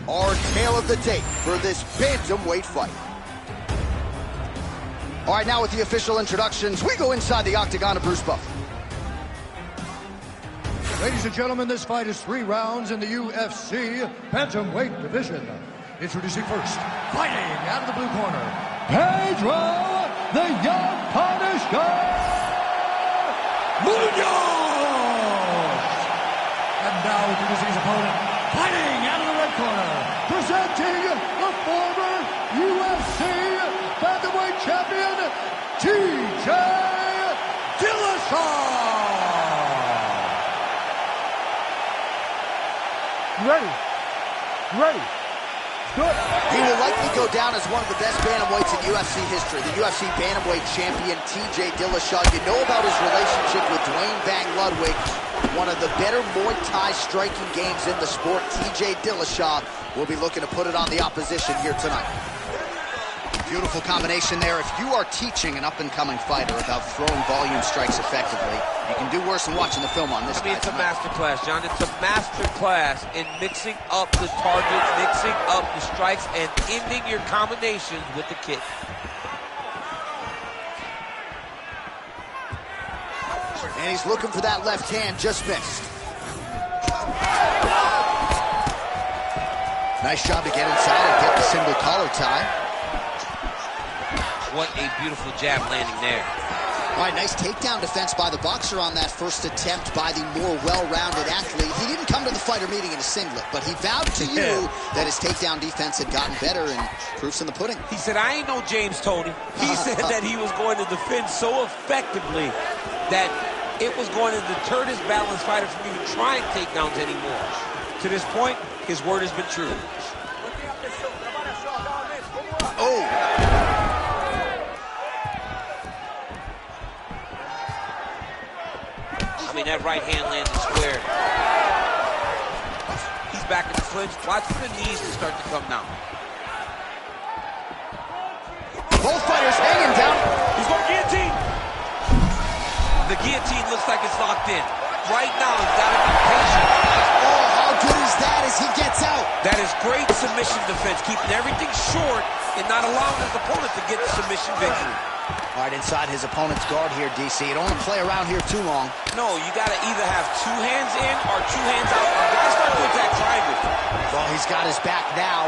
Our tale of the tape for this bantamweight fight. All right, now with the official introductions, we go inside the octagon of Bruce Buffer. Ladies and gentlemen, this fight is 3 rounds in the UFC bantamweight division. Introducing first, fighting out of the blue corner, Pedro the Young Punisher Munoz. And now introducing his opponent, fighting out of the red corner, presenting the former UFC bantamweight champion, TJ Dillashaw. Ready. Ready. Good. He will likely go down as one of the best bantamweights in UFC history. The UFC bantamweight champion, TJ Dillashaw. You know about his relationship with Dwayne Bang Ludwig, one of the better Muay Thai striking games in the sport. TJ Dillashaw will be looking to put it on the opposition here tonight. Beautiful combination there. If you are teaching an up-and-coming fighter about throwing volume strikes effectively, you can do worse than watching the film on this. I mean, it's a master class, John. It's a master class in mixing up the targets, mixing up the strikes, and ending your combinations with the kick. And he's looking for that left hand, just missed. Nice job to get inside and get the single collar tie. What a beautiful jab landing there. All right, nice takedown defense by the boxer on that first attempt by the more well-rounded athlete. He didn't come to the fighter meeting in a singlet, but he vowed to you that his takedown defense had gotten better, and proof's in the pudding. He said, I ain't no James Toney. He said that he was going to defend so effectively that it was going to deter this balanced fighter from even trying takedowns anymore. To this point, his word has been true. Oh! I mean, that right hand landed square. He's back in the clinch. Watch for the knees to start to come down. Both fighters hanging down. He's going guillotine. The guillotine looks like it's locked in. Right now, he's got to be patient. Oh, how good is that as he gets out? That is great submission defense, keeping everything short and not allowing his opponent to get the submission victory. All right, inside his opponent's guard here, DC. You don't want to play around here too long. No, you got to either have 2 hands in or 2 hands out. You got to start to attack triangle. Well, he's got his back now.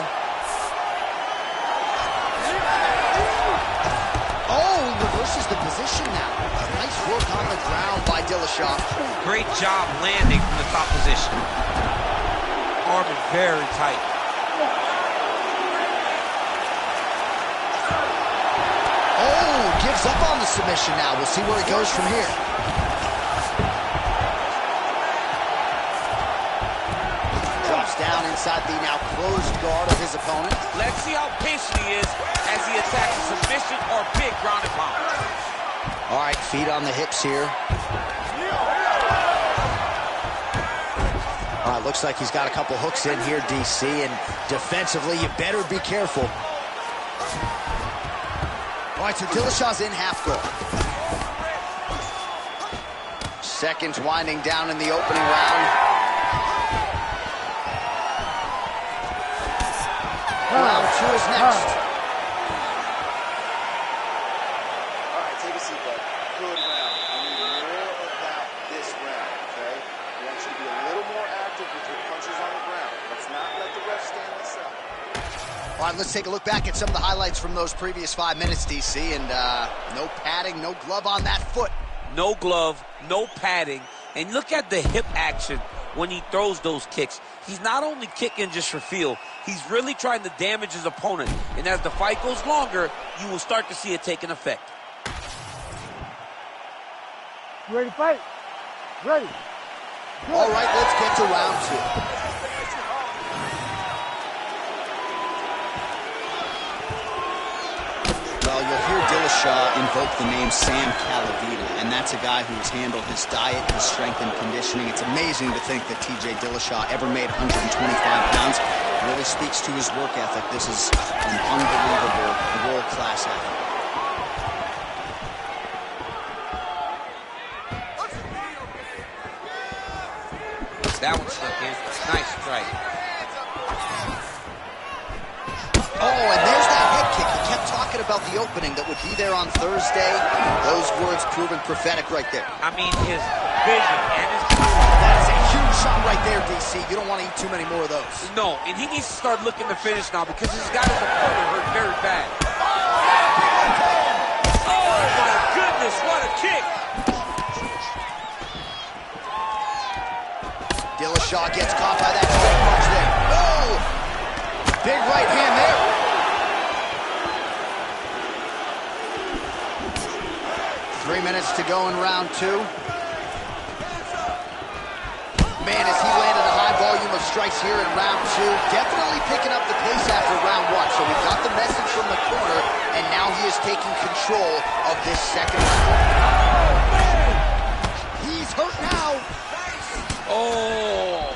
position now. Nice work on the ground by Dillashaw. Great job landing from the top position. Arm is very tight. Oh, gives up on the submission now. We'll see where it goes from here. Drops down inside the now closed guard of his opponent. Let's see how patient he is as he attacks a submission or big ground and pound. All right, feet on the hips here. All right, looks like he's got a couple hooks in here, DC, and defensively, you better be careful. All right, so Dillashaw's in half guard. Seconds winding down in the opening round. Round 2 is next. All right, take a seat, bud. Good round. I need more about this round, okay? I want you to be a little more active with your punches on the ground. Let's not let the ref stand this up. All right, let's take a look back at some of the highlights from those previous 5 minutes, DC, and no padding, no glove on that foot. No glove, no padding, and look at the hip action when he throws those kicks. He's not only kicking just for feel, he's really trying to damage his opponent, and as the fight goes longer, you will start to see it take an effect. You ready to fight? Ready. All right, let's get to round 2. Well, you'll hear Dillashaw invoke the name Sam Calavita, and that's a guy who's handled his diet, his strength and conditioning. It's amazing to think that TJ Dillashaw ever made 125 pounds. It really speaks to his work ethic. This is an unbelievable world-class athlete. That one stuck in. Nice strike. Oh, and there's that head kick. He kept talking about the opening that would be there on Thursday. Those words proving prophetic right there. I mean, his vision and his... That is a huge shot right there, DC. You don't want to eat too many more of those. No, and he needs to start looking to finish now because he's got his opponent hurt very bad. Oh, my goodness, what a kick. Dillashaw gets caught by that straight punch there. Oh! Big right hand there. 3 minutes to go in round 2. Man, as he landed a high volume of strikes here in round 2, definitely picking up the pace after round 1. So we've got the message from the corner, and now he is taking control of this second round. He's hurt now. Oh.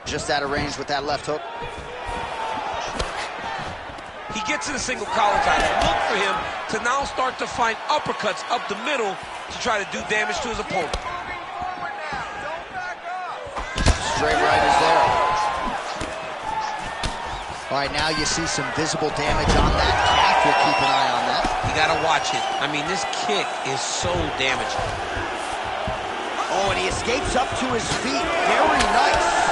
Just out of range with that left hook. He gets in a single collar tie. Look for him to now start to find uppercuts up the middle to try to do damage to his opponent. Straight right is there. All right, now you see some visible damage on that calf. We'll keep an eye on that. You gotta watch it. I mean, this kick is so damaging. Oh, and he escapes up to his feet. Very nice.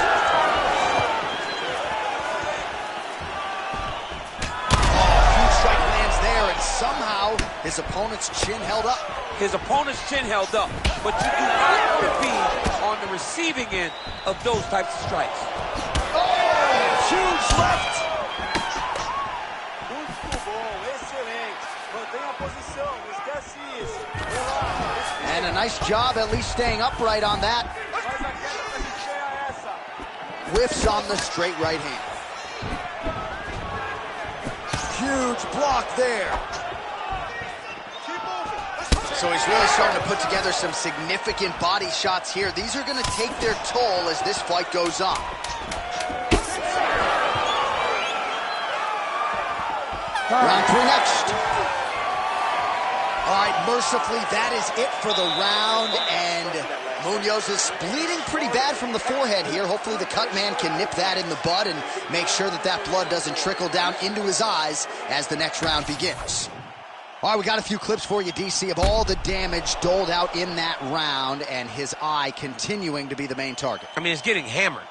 Somehow, his opponent's chin held up. His opponent's chin held up, but you do not want to be on the receiving end of those types of strikes. Oh, huge left. And a nice job at least staying upright on that. Whiffs on the straight right hand. Huge block there. So he's really starting to put together some significant body shots here. These are going to take their toll as this fight goes on. Round 3 next. All right, mercifully, that is it for the round, and Munoz is bleeding pretty bad from the forehead here. Hopefully the cut man can nip that in the bud and make sure that that blood doesn't trickle down into his eyes as the next round begins. All right, we got a few clips for you, DC, of all the damage doled out in that round, and his eye continuing to be the main target. I mean, it's getting hammered.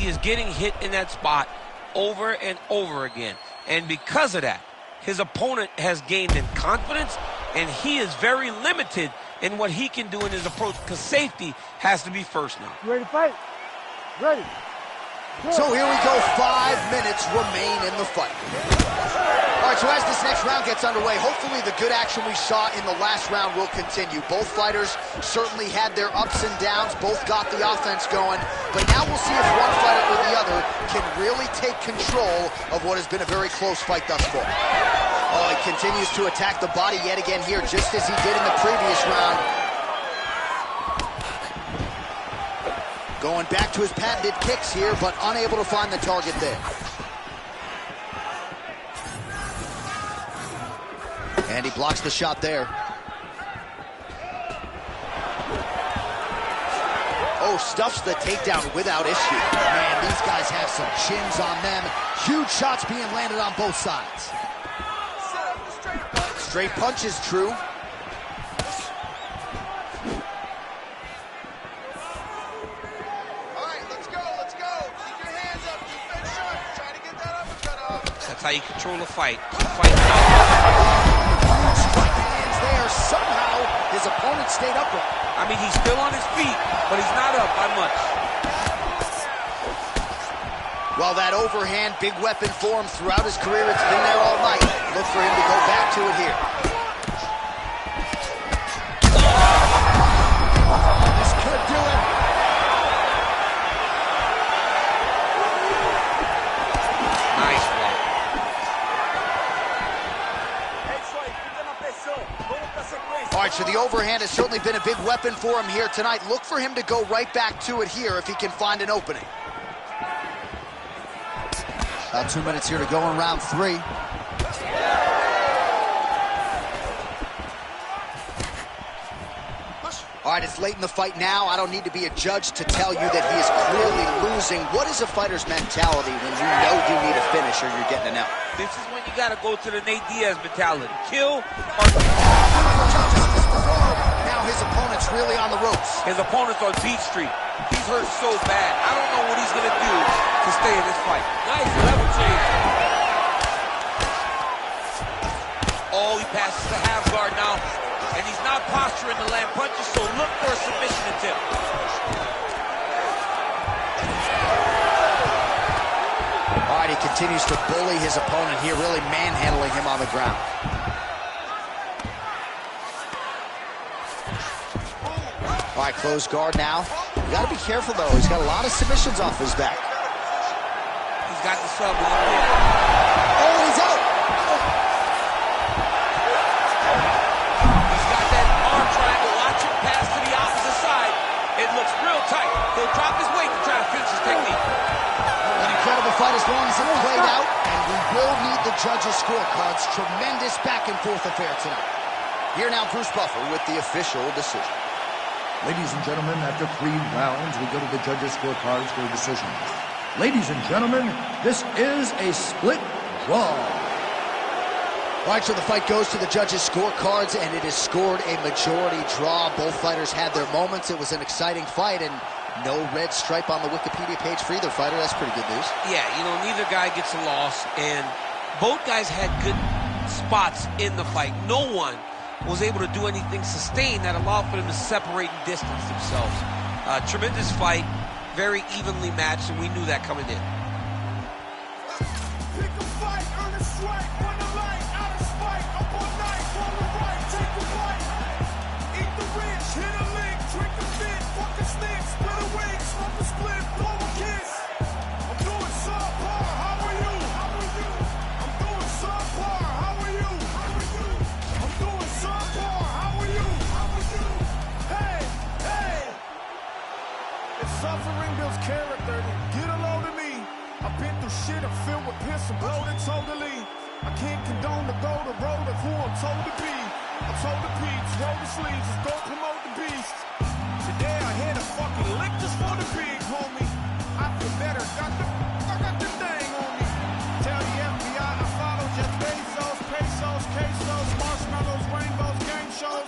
He is getting hit in that spot over and over again. And because of that, his opponent has gained in confidence, and he is very limited in what he can do in his approach, because safety has to be first now. You ready to fight? Ready. So here we go, 5 minutes remain in the fight. All right, so as this next round gets underway, hopefully the good action we saw in the last round will continue. Both fighters certainly had their ups and downs, both got the offense going, but now we'll see if one fighter or the other can really take control of what has been a very close fight thus far. Oh, he continues to attack the body yet again here, just as he did in the previous round. Going back to his patented kicks here, but unable to find the target there. And he blocks the shot there. Oh, stuffs the takedown without issue. Man, these guys have some chins on them. Huge shots being landed on both sides. Straight punches, true. That's how you control a fight. Fight out. Strike hands there. Somehow his opponent stayed upright. I mean, he's still on his feet, but he's not up by much. Well, that overhand big weapon for him throughout his career. It's been there all night. Look for him to go back to it here. This could do it. Nice block. All right, so the overhand has certainly been a big weapon for him here tonight. Look for him to go right back to it here if he can find an opening. About 2 minutes here to go in round 3. All right, it's late in the fight now. I don't need to be a judge to tell you that he is clearly losing. What is a fighter's mentality when you know you need a finish or you're getting an L? This is when you got to go to the Nate Diaz mentality. Kill or... Now his opponent's really on the ropes. His opponent's on Beat Street. He's hurt so bad. I don't know what he's going to do to stay in this fight. Nice level change. Oh, he passes the half guard now. And he's not posturing to land punches, so look for a submission attempt. All right, he continues to bully his opponent here, really manhandling him on the ground. All right, closed guard now. You got to be careful, though. He's got a lot of submissions off his back. He's got the sub locked in. Oh, he's out. He's got that arm triangle. Watch him pass to the opposite side. It looks real tight. He'll drop his weight to try to finish his technique. An incredible fight as long as it played out, and we will need the judges' scorecards. Tremendous back-and-forth affair tonight. Here now, Bruce Buffer with the official decision. Ladies and gentlemen, after 3 rounds, we go to the judges' scorecards for a decision. Ladies and gentlemen, this is a split draw. All right, so the fight goes to the judges' scorecards, and it is scored a majority draw. Both fighters had their moments. It was an exciting fight, and no red stripe on the Wikipedia page for either fighter. That's pretty good news. Yeah, you know, neither guy gets a loss, and both guys had good spots in the fight. No one was able to do anything sustained that allowed for them to separate and distance themselves. Tremendous fight, very evenly matched, and we knew that coming in. Pick a fight, earn a strike, run the light, out of spite, up all night, on the right, take a bite, eat the rich, hit a lick, drink a fit, fuck a stick, split a wing, smoke a split, blow a kiss. I'm doing subpar, how are you? How are you? I'm doing subpar, how are you? How are you? I'm doing subpar, how are you? How are you? Hey, hey. If suffering builds character, then get a load of me. I've been through shit, I'm filled with piss, I'm bloated totally. I can't condone to go the road of who I'm told to be. I'm told to peeps, roll the sleeves, just go promote the beast. Today I hit a fucking lick just for the big homie. I feel better, I got the thing on me. Tell the FBI I follow Jeff Bezos, pesos, quesos, marshmallows, rainbows, game shows.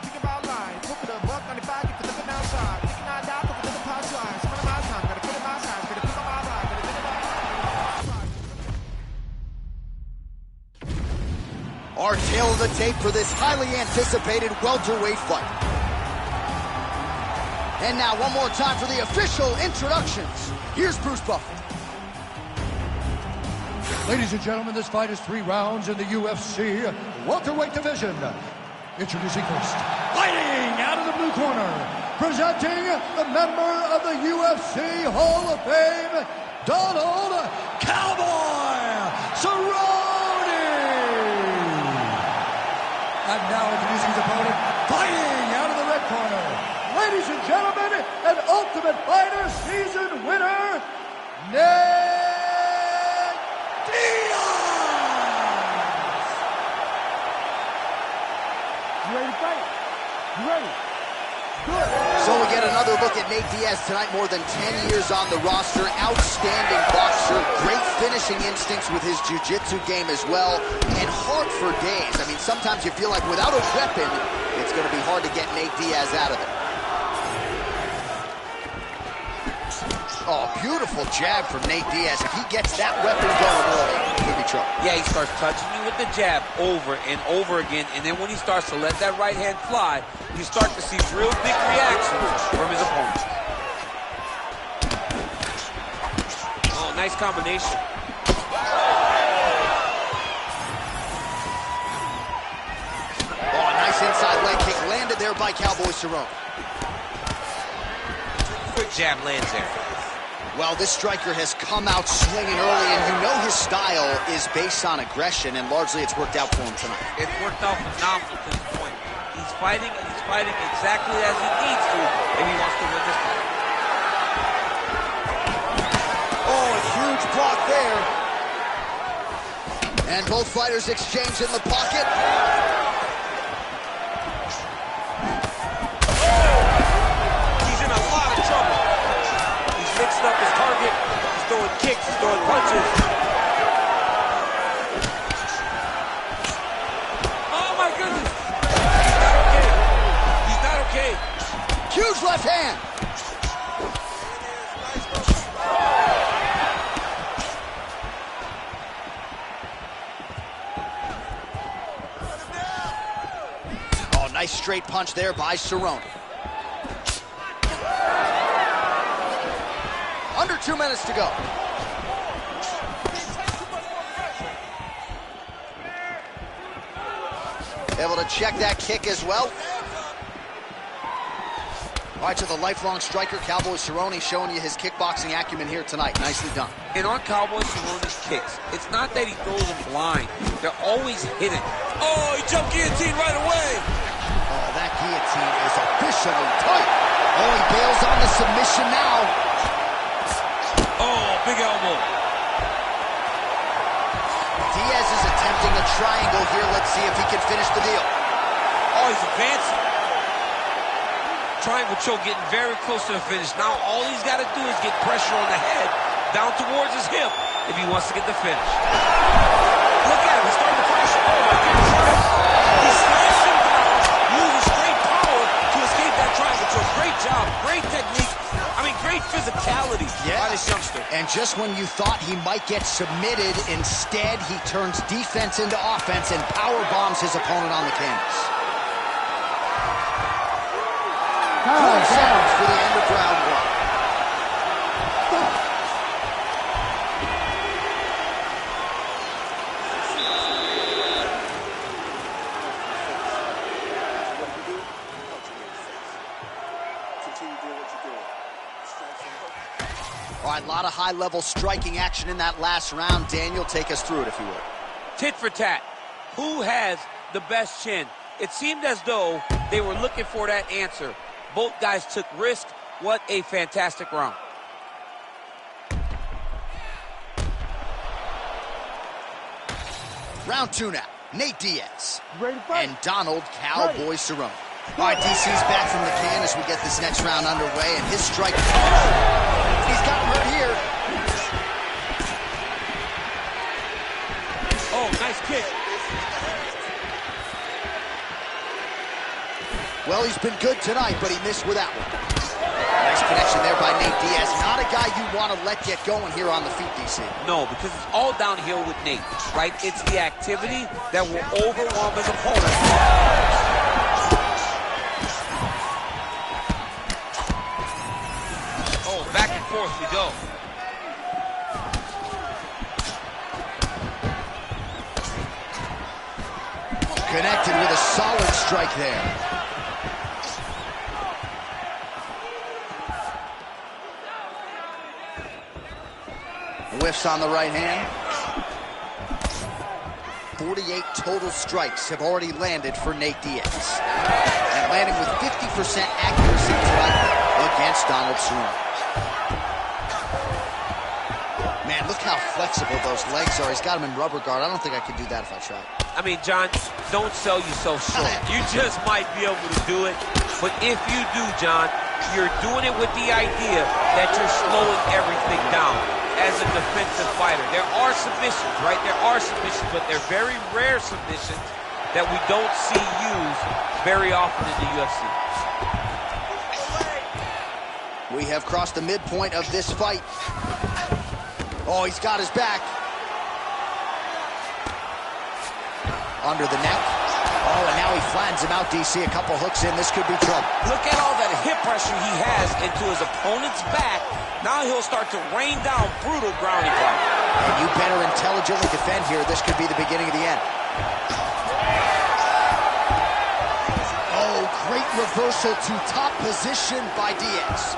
Think about life, look at the buck on the back, if you're looking outside. Thinking I die, look at the past lives. Spend my time, gotta put in my time, gotta put on my Our tail of the tape for this highly anticipated welterweight fight. And now one more time for the official introductions. Here's Bruce Buffer. Ladies and gentlemen, this fight is 3 rounds in the UFC welterweight division. Introducing first, fighting out of the blue corner, presenting the member of the UFC Hall of Fame, Donald Cowboy Cerrone. And now introducing his opponent, fighting out of the red corner, ladies and gentlemen, an Ultimate Fighter season winner, Nate Diaz. You ready to fight? You ready? Good. So we get another look at Nate Diaz tonight, more than 10 years on the roster, outstanding boxer, great finishing instincts with his jiu-jitsu game as well, and hard for days. I mean, sometimes you feel like without a weapon, it's going to be hard to get Nate Diaz out of it. Oh, beautiful jab from Nate Diaz. If he gets that weapon going early, it could be trouble. Yeah, he starts touching you with the jab over and over again, and then when he starts to let that right hand fly, you start to see real big reactions from his opponent. Oh, nice combination. Oh, a nice inside leg kick landed there by Cowboy Cerrone. Quick jab lands there. Well, this striker has come out swinging early, and you know his style is based on aggression, and largely it's worked out for him tonight. It's worked out phenomenal to this point. He's fighting, and he's fighting exactly as he needs to if he wants to win this fight. Oh, a huge block there. And both fighters exchange in the pocket. He's in a lot of trouble. He's mixed up his target. He's throwing kicks, he's throwing punches. Oh my goodness! He's not okay. He's not okay. Huge left hand. Oh, nice straight punch there by Cerrone. Under 2 minutes to go. Able to check that kick as well. All right, to the lifelong striker, Cowboy Cerrone, showing you his kickboxing acumen here tonight. Nicely done. And on Cowboy Cerrone's kicks, it's not that he throws them blind. They're always hidden. Oh, he jumped guillotine right away. Oh, that guillotine is officially tight. Oh, he bails on the submission now. Oh, big elbow. Diaz is attempting a triangle here. Let's see if he can finish the deal. Oh, he's advancing. Triangle choke getting very close to the finish. Now all he's got to do is get pressure on the head, down towards his hip, if he wants to get the finish. Look at him, he's starting to pressure. Oh my goodness. He's slashing down, using straight power to escape that triangle choke. Great job, great technique. I mean, great physicality by this youngster. And just when you thought he might get submitted, instead he turns defense into offense and power bombs his opponent on the canvas. 4 seconds for the end of round 1. All right, a lot of high-level striking action in that last round. Daniel, take us through it, if you would. Tit for tat. Who has the best chin? It seemed as though they were looking for that answer. Both guys took risk. What a fantastic round. Round 2 now. Nate Diaz Ready to fight? and Donald Cowboy Cerrone. All right, DC's back from the can as we get this next round underway, and his strike. He's got him hurt here. Oh, nice kick. Well, he's been good tonight, but he missed with that one. Nice connection there by Nate Diaz. Not a guy you want to let get going here on the feet, DC. No, because it's all downhill with Nate, right? It's the activity that will overwhelm his opponent. Oh, back and forth we go. Connected with a solid strike there. Whiffs on the right hand. 48 total strikes have already landed for Nate Diaz. And landing with 50% accuracy tonight against Donald Cerrone. Man, look how flexible those legs are. He's got him in rubber guard. I don't think I could do that if I tried. I mean, John, don't sell yourself short. You just might be able to do it. But if you do, John, you're doing it with the idea that you're slowing everything down as a defensive fighter. There are submissions, right? There are submissions, but they're very rare submissions that we don't see used very often in the UFC. We have crossed the midpoint of this fight. Oh, he's got his back. Under the neck. Oh, and now he flattens him out, DC. A couple hooks in. This could be trouble. Look at all that hip pressure he has into his opponent's back. Now he'll start to rain down brutal ground and pound. And you better intelligently defend here. This could be the beginning of the end. Oh, great reversal to top position by Diaz.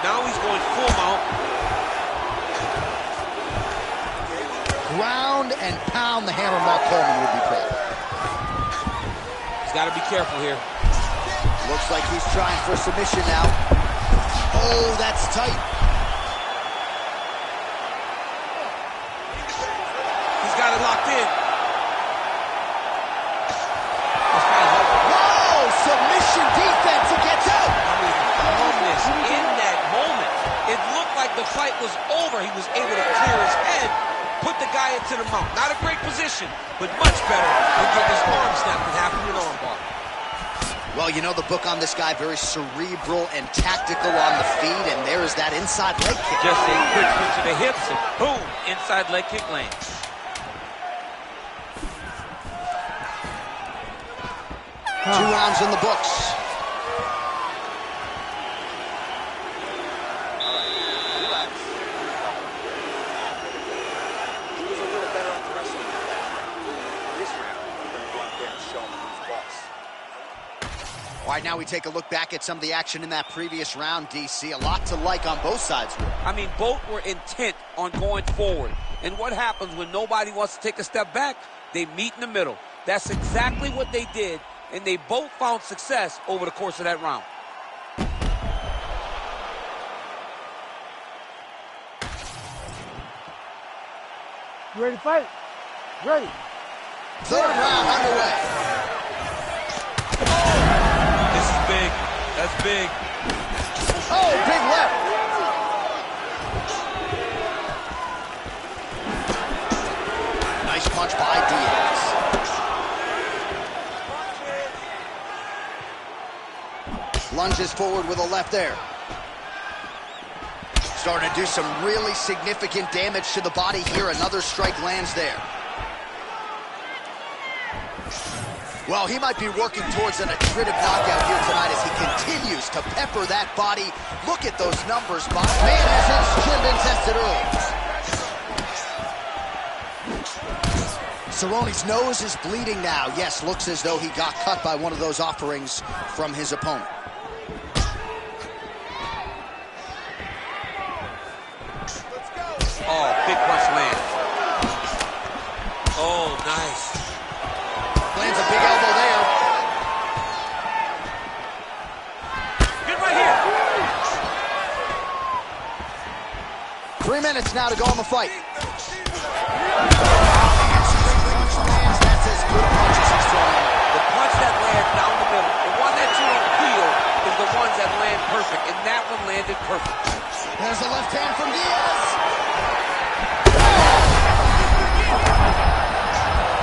Now he's going full mount. Ground and pound the hammer. Mark Coleman would be proud. He's got to be careful here. Looks like he's trying for submission now. Oh, that's tight. He's got it locked in. Whoa, submission defense. He gets out. I mean, calmness in that moment. It looked like the fight was over. He was able to clear his head. Put the guy into the mount. Not a great position, but much better than getting his arm snapped in half with an arm bar. Well, you know the book on this guy, very cerebral and tactical on the feet, and there is that inside leg kick. Just a quick switch to the hips, and boom, inside leg kick lands. Two rounds in the books. All right, now we take a look back at some of the action in that previous round, DC. A lot to like on both sides. I mean, both were intent on going forward. And what happens when nobody wants to take a step back? They meet in the middle. That's exactly what they did, and they both found success over the course of that round. You ready to fight? Ready. Third round underway. Big. That's big. Oh, big left. Nice punch by Diaz. Lunges forward with a left there. Starting to do some really significant damage to the body here. Another strike lands there. Well, he might be working towards an attritive knockout here tonight as he continues to pepper that body. Look at those numbers, Bob. Man, has his chin been tested early. Cerrone's nose is bleeding now. Yes, looks as though he got cut by one of those offerings from his opponent. Oh, big punch land. Oh, nice. Lands a big elbow there. Get right here. 3 minutes now to go on the fight. That's as good a punch as he's thrown. The punch that lands down the middle, the one that you don't feel is the ones that land perfect, and that one landed perfect. There's a left hand from Diaz.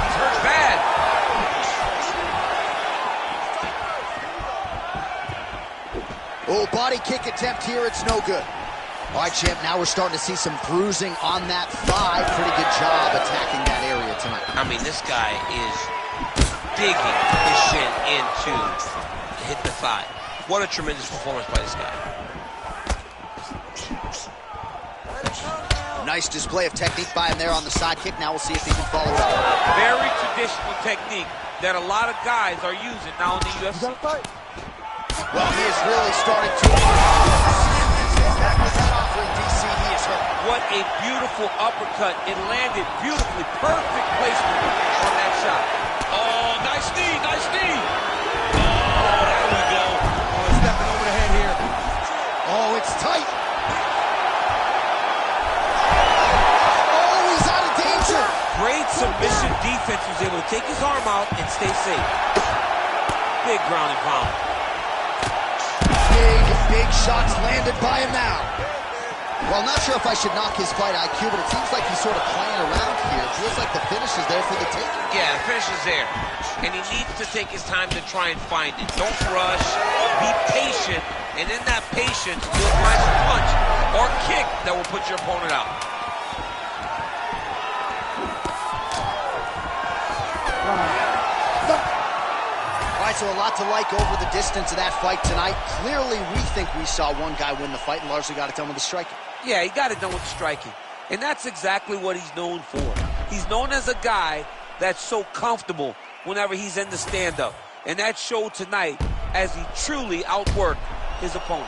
He's hurt bad. Oh, body kick attempt here. It's no good. All right, champ, now we're starting to see some bruising on that thigh. Pretty good job attacking that area tonight. I mean, this guy is digging his shin into hit the thigh. What a tremendous performance by this guy. Nice display of technique by him there on the side kick. Now we'll see if he can follow it up. Very traditional technique that a lot of guys are using now in the UFC. Well, he is really starting to... DC, he is hurt. What a beautiful uppercut. It landed beautifully. Perfect placement on that shot. Oh, nice knee, nice knee. Oh, there we go. Oh, stepping over the head here. Oh, it's tight. Oh, he's out of danger. Great submission defense. He was able to take his arm out and stay safe. Big ground and pound. Big shots landed by him now. Well, not sure if I should knock his fight IQ, but it seems like he's sort of playing around here. It feels like the finish is there for the taking. Yeah, the finish is there. And he needs to take his time to try and find it. Don't rush. Be patient. And in that patience, you'll find a punch or kick that will put your opponent out. All right, so a lot to like over the distance of that fight tonight. Clearly, we think we saw one guy win the fight and largely got it done with the striking. Yeah, he got it done with the striking. And that's exactly what he's known for. He's known as a guy that's so comfortable whenever he's in the stand-up. And that showed tonight as he truly outworked his opponent.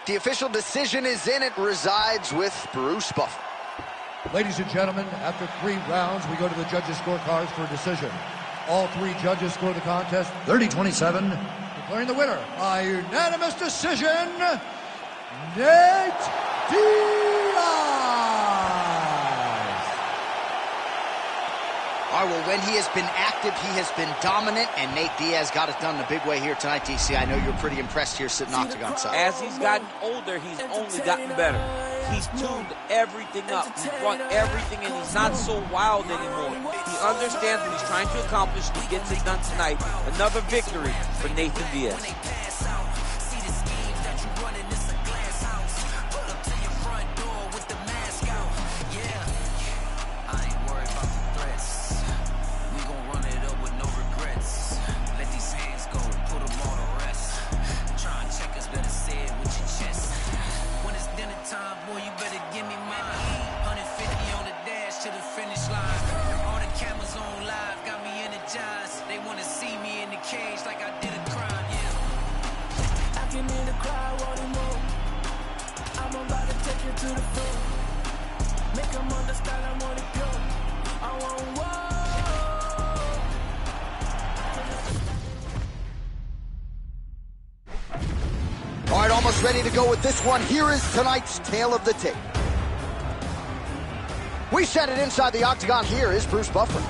The official decision is in. It resides with Bruce Buffer. Ladies and gentlemen, after 3 rounds, we go to the judges' scorecards for a decision. All 3 judges score the contest 30-27, declaring the winner by unanimous decision, Nate Diaz. All right, well, when he has been active, he has been dominant, and Nate Diaz got it done in a big way here tonight, DC. I know you're pretty impressed here sitting octagon side. As he's gotten older, he's only gotten better. He's tuned everything up. He's brought everything in. He's not so wild anymore. He understands what he's trying to accomplish. He gets it done tonight. Another victory for Nathan Diaz. All right, almost ready to go with this one. Here is tonight's tale of the tape. We set it inside the octagon. Here is Bruce Buffer.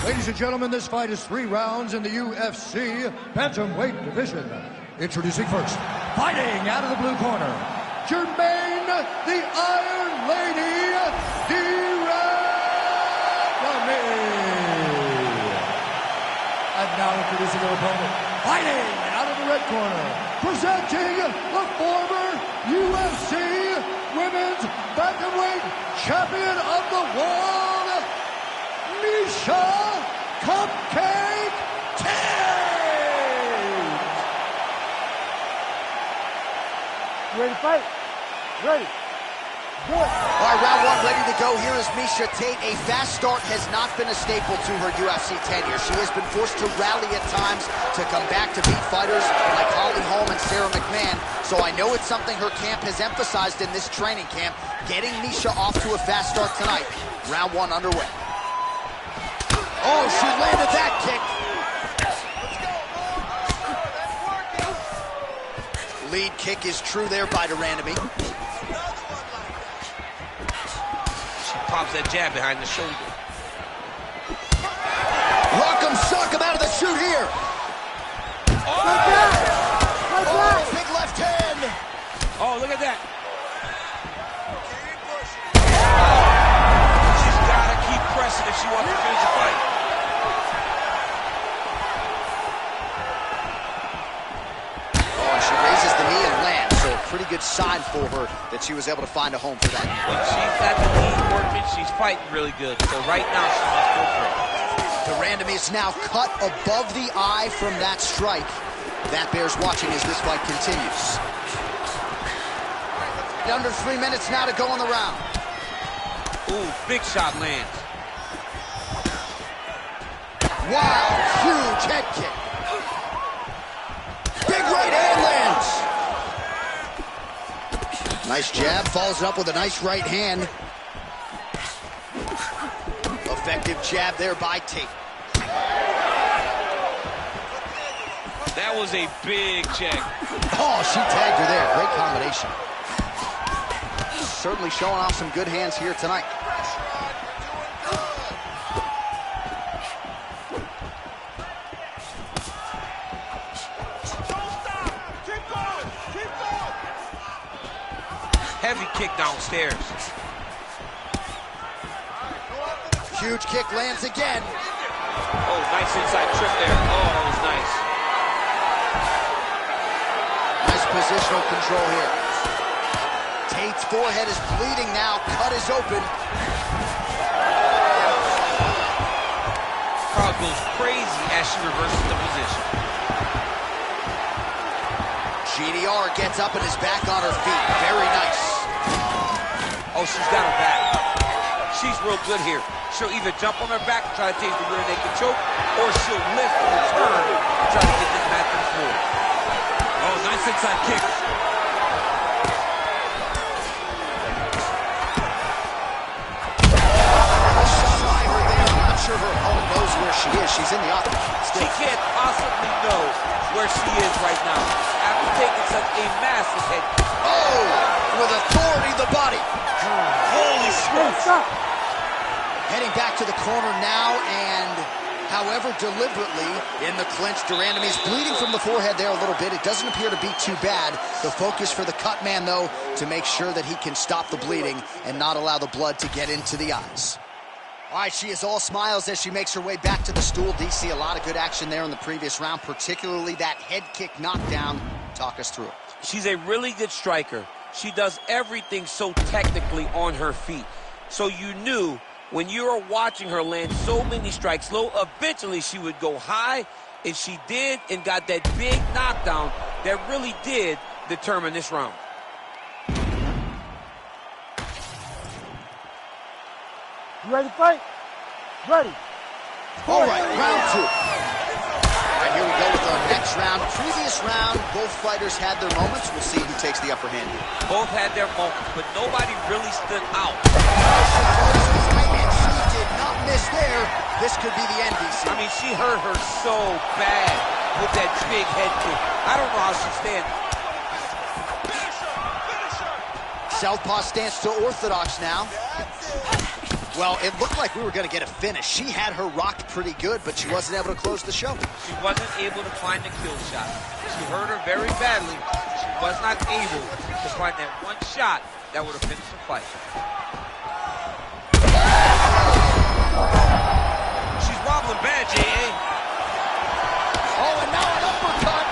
Ladies and gentlemen, this fight is 3 rounds in the UFC bantamweight division. Introducing first, fighting out of the blue corner, Jermaine the Iron Lady Diaz. And now introducing their opponent, fighting out of the red corner, presenting the former UFC Women's Bantamweight Champion of the World, Miesha Cupcake Tate! Ready to fight? Ready. Do it. All right, round 1 ready to go. Here is Miesha Tate. A fast start has not been a staple to her UFC tenure. She has been forced to rally at times to come back to beat fighters like Holly Holm and Sarah McMahon. So I know it's something her camp has emphasized in this training camp, getting Miesha off to a fast start tonight. Round 1 underway. Oh, she landed that kick. Lead kick is true there by Durandamy. Pops that jab behind the shoulder. Rock 'em, sock 'em out of the chute here. Oh, big left hand. Oh, look at that. She's got to keep pretty good sign for her that she was able to find a home for that. When she's got the lead working, she's fighting really good. So right now, she must go for it. De Randamie is now cut above the eye from that strike. That bears watching as this fight continues. Under 3 minutes now to go in the round. Ooh, big shot lands. Wow, huge head kick. Big right hand lands. Nice jab, follows it up with a nice right hand. Effective jab there by Tate. That was a big check. Oh, she tagged her there. Great combination. Certainly showing off some good hands here tonight. Heavy kick downstairs. Huge kick lands again. Oh, nice inside trip there. Oh, that was nice. Nice positional control here. Tate's forehead is bleeding now. Cut is open. Crowd goes crazy as she reverses the position. GDR gets up and is back on her feet. Very nice. Oh, she's got her back. She's real good here. She'll either jump on her back and try to take the rear naked choke, or she'll lift and return and try to get this mat to the floor. Oh, nice inside kick. I'm not sure her opponent knows where she is. She's in the octagon. She can't possibly know where she is right now after taking such a massive head kick. Oh, with authority the body. Holy smokes. Heading back to the corner now, and however deliberately in the clinch, De Randamie's bleeding from the forehead there a little bit. It doesn't appear to be too bad. The focus for the cut man, though, to make sure that he can stop the bleeding and not allow the blood to get into the eyes. All right, she is all smiles as she makes her way back to the stool. DC, a lot of good action there in the previous round, particularly that head kick knockdown. Talk us through it. She's a really good striker. She does everything so technically on her feet. So you knew when you were watching her land so many strikes low, eventually she would go high, and she did, and got that big knockdown that really did determine this round. You ready to fight? Ready. All right, round two. All right, here we go with our next round. Previous round, both fighters had their moments. We'll see who takes the upper hand here. Both had their moments, but nobody really stood out. And she did not miss there. This could be the end, DC. I mean, she hurt her so bad with that big head kick. I don't know how she's standing. Southpaw stance to orthodox now. Well, it looked like we were going to get a finish. She had her rocked pretty good, but she wasn't able to close the show. She wasn't able to find the kill shot. She hurt her very badly. She was not able to find that one shot that would have finished the fight. She's wobbling bad, J.A. Oh, and now an uppercut.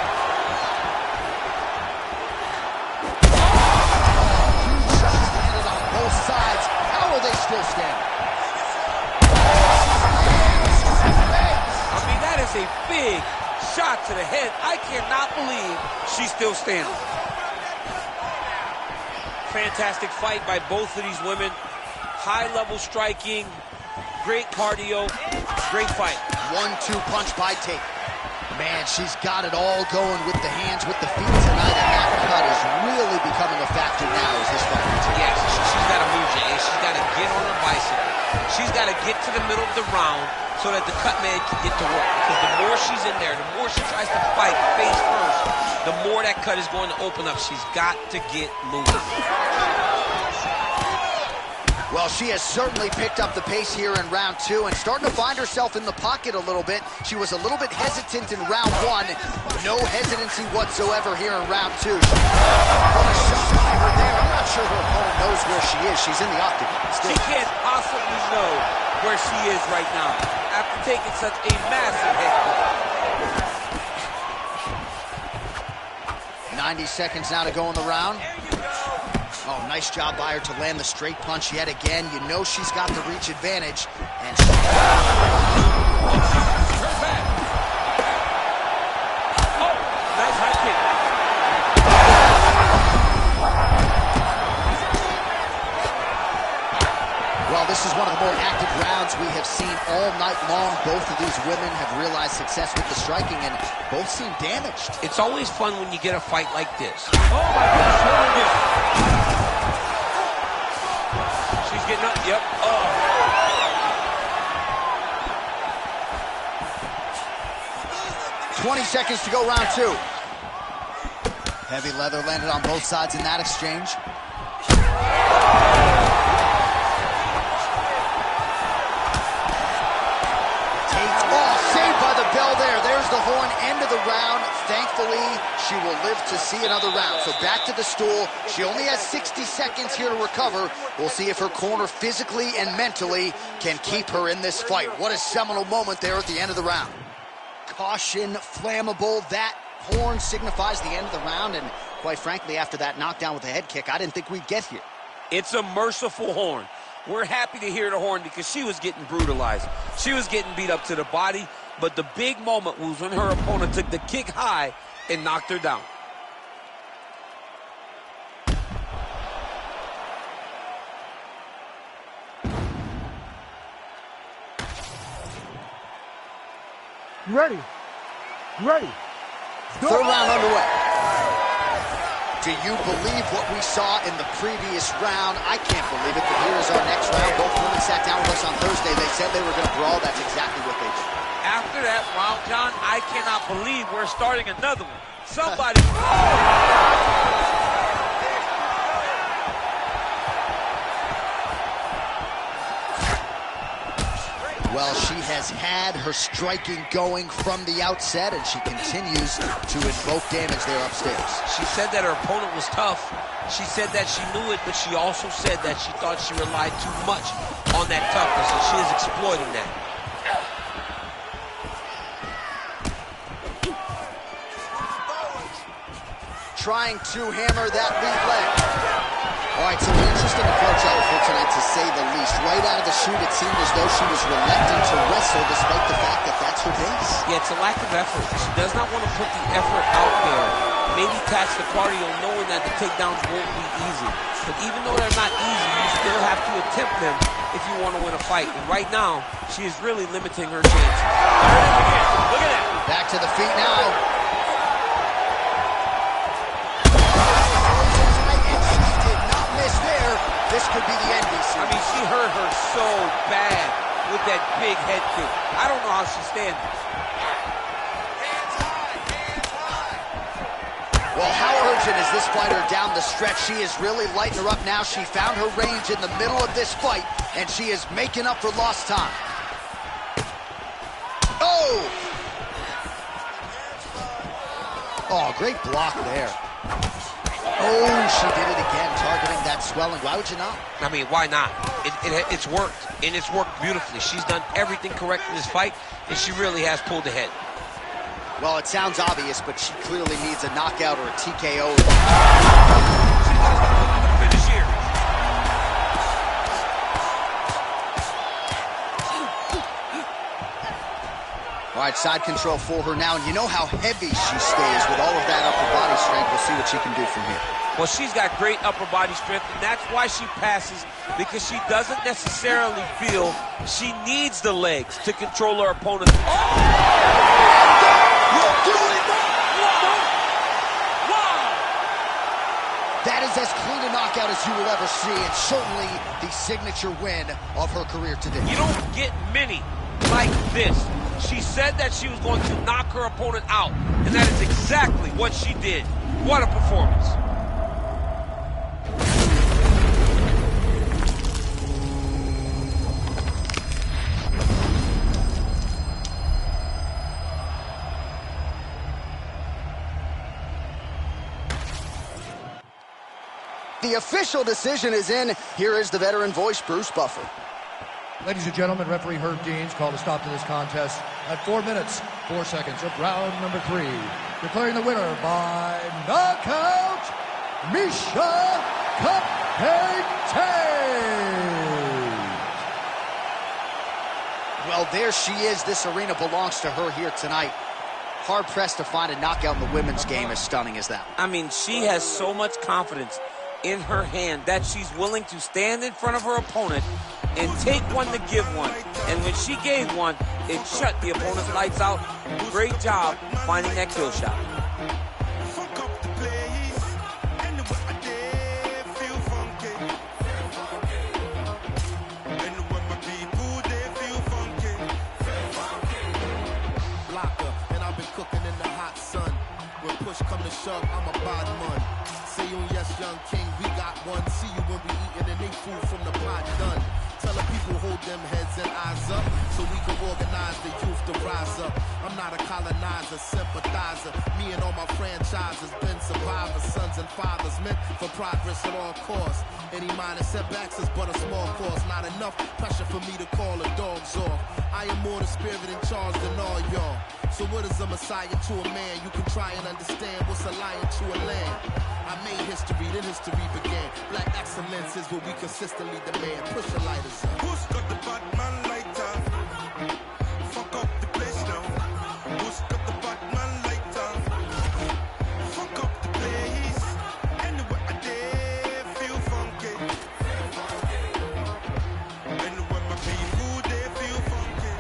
Huge shots landed on both sides. How are they still standing? A big shot to the head. I cannot believe she's still standing. Fantastic fight by both of these women. High-level striking, great cardio, great fight. 1-2 punch by Tate. Man, she's got it all going with the hands, with the feet tonight, and that cut is really becoming a factor now as this fight continues. Yes, she's got to move, Jay. She's got to get on her bicycle. She's got to get to the middle of the round so that the cut man can get to work. Because the more she's in there, the more she tries to fight face first, the more that cut is going to open up. She's got to get moving. Well, she has certainly picked up the pace here in round two and starting to find herself in the pocket a little bit. She was a little bit hesitant in round one. No hesitancy whatsoever here in round two. What a shot by her there. I'm not sure her opponent knows where she is. She's in the octagon. She can't possibly know where she is right now after taking such a massive head kick. 90 seconds now to go in the round. Oh, nice job by her to land the straight punch yet again. You know she's got the reach advantage. And straight back. Oh, nice high kick. Well, this is one of the more active rounds we have seen all night long. Both of these women have realized success with the striking, and both seem damaged. It's always fun when you get a fight like this. Oh, my goodness. She's getting up. Yep. Oh. 20 seconds to go, round 2. Heavy leather landed on both sides in that exchange. Saved by the bell there. There's the horn, end of the round. Thankfully, she will live to see another round. So back to the stool. She only has 60 seconds here to recover. We'll see if her corner physically and mentally can keep her in this fight. What a seminal moment there at the end of the round. Caution, flammable. That horn signifies the end of the round. And quite frankly, after that knockdown with a head kick, I didn't think we'd get here. It's a merciful horn. We're happy to hear the horn because she was getting brutalized. She was getting beat up to the body, but the big moment was when her opponent took the kick high and knocked her down. You ready? You ready? Third round underway. Do you believe what we saw in the previous round? I can't believe it, but here is our next round. Both women sat down with us on Thursday. They said they were going to brawl. That's exactly what they did. After that round, John, I cannot believe we're starting another one. Somebody... Well, she has had her striking going from the outset, and she continues to invoke damage there upstairs. She said that her opponent was tough. She said that she knew it, but she also said that she thought she relied too much on that toughness, and she is exploiting that. Trying to hammer that lead leg. All right, so an interesting approach out of her tonight, to say the least. Right out of the chute, it seemed as though she was reluctant to wrestle, despite the fact that that's her base. Yeah, it's a lack of effort. She does not want to put the effort out there. Maybe tax the cardio, knowing that the takedowns won't be easy. But even though they're not easy, you still have to attempt them if you want to win a fight. And right now, she is really limiting her chance. Look at that. Back to the feet now. This could be the end, DC. I mean, she hurt her so bad with that big head kick. I don't know how she's standing. Well, how urgent is this fighter down the stretch? She is really lighting her up now. She found her range in the middle of this fight, and she is making up for lost time. Oh! Oh, great block there. Oh, she did it again, targeting that swelling. Why would you not? I mean, why not? It's worked, and it's worked beautifully. She's done everything correct in this fight, and she really has pulled ahead. Well, it sounds obvious, but she clearly needs a knockout or a TKO. Finish here. All right, side control for her now, and you know how heavy she stays with all of that upper body strength. We'll see what she can do from here. Well, she's got great upper body strength, and that's why she passes, because she doesn't necessarily feel she needs the legs to control her opponent. Oh! You're doing that! Wow! That is as clean a knockout as you will ever see, and certainly the signature win of her career today. You don't get many like this. She said that she was going to knock her opponent out, and that is exactly what she did. What a performance. The official decision is in. Here is the veteran voice, Bruce Buffer. Ladies and gentlemen, referee Herb Deans called a stop to this contest at 4 minutes, 4 seconds of round number 3. Declaring the winner by knockout, Miesha Cupcake Tate. Well, there she is. This arena belongs to her here tonight. Hard-pressed to find a knockout in the women's game as stunning as that. I mean, she has so much confidence in her hand that she's willing to stand in front of her opponent and take one to give one. And when she gave one, it shut the opponent's lights out. Great job finding that kill shot. Come to shove, I'm a bad man. Say you yes, young king, we got one. See you when we eating and they food from the pot done. Tell the people hold them heads and eyes up so we can organize the youth to rise up. I'm not a colonizer, sympathizer. Me and all my franchises been survivors, sons and fathers meant for progress at all costs. Any minor setbacks is but a small cost. Not enough pressure for me to call the dogs off. I am more the spirit in charge than all y'all. So what is a messiah to a man? You can try and understand what's a lion to a lamb. I made history, then history began. Black excellence is what we consistently demand. Push your lighters up. Who's got the Batman lighter? Fuck up the place now. Who's got the Batman lighter? Fuck up the place. Anywhere I dare feel funky. Anywhere my people they feel funky.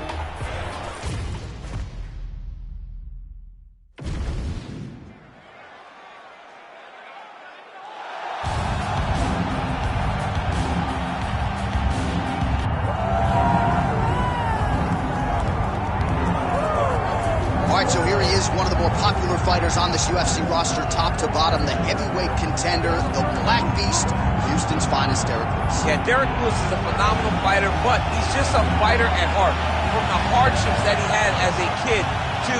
So here he is, one of the more popular fighters on this UFC roster, top to bottom, the heavyweight contender, the Black Beast, Houston's finest, Derrick Lewis. Yeah, Derrick Lewis is a phenomenal fighter, but he's just a fighter at heart. From the hardships that he had as a kid to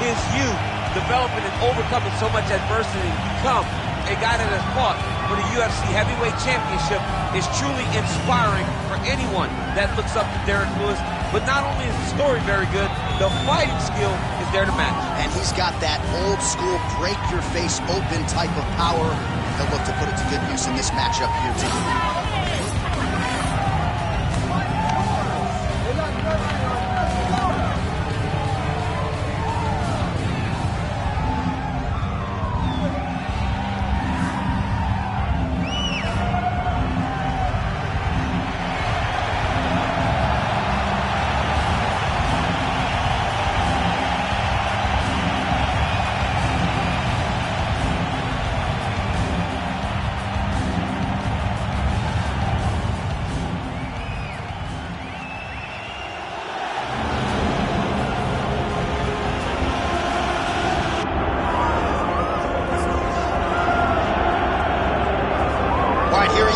his youth, developing and overcoming so much adversity to become a guy that has fought for the UFC Heavyweight Championship is truly inspiring for anyone that looks up to Derrick Lewis. But not only is the story very good, the fighting skill is there to match. And he's got that old school break your face open type of power. He'll look to put it to good use in this matchup here tonight.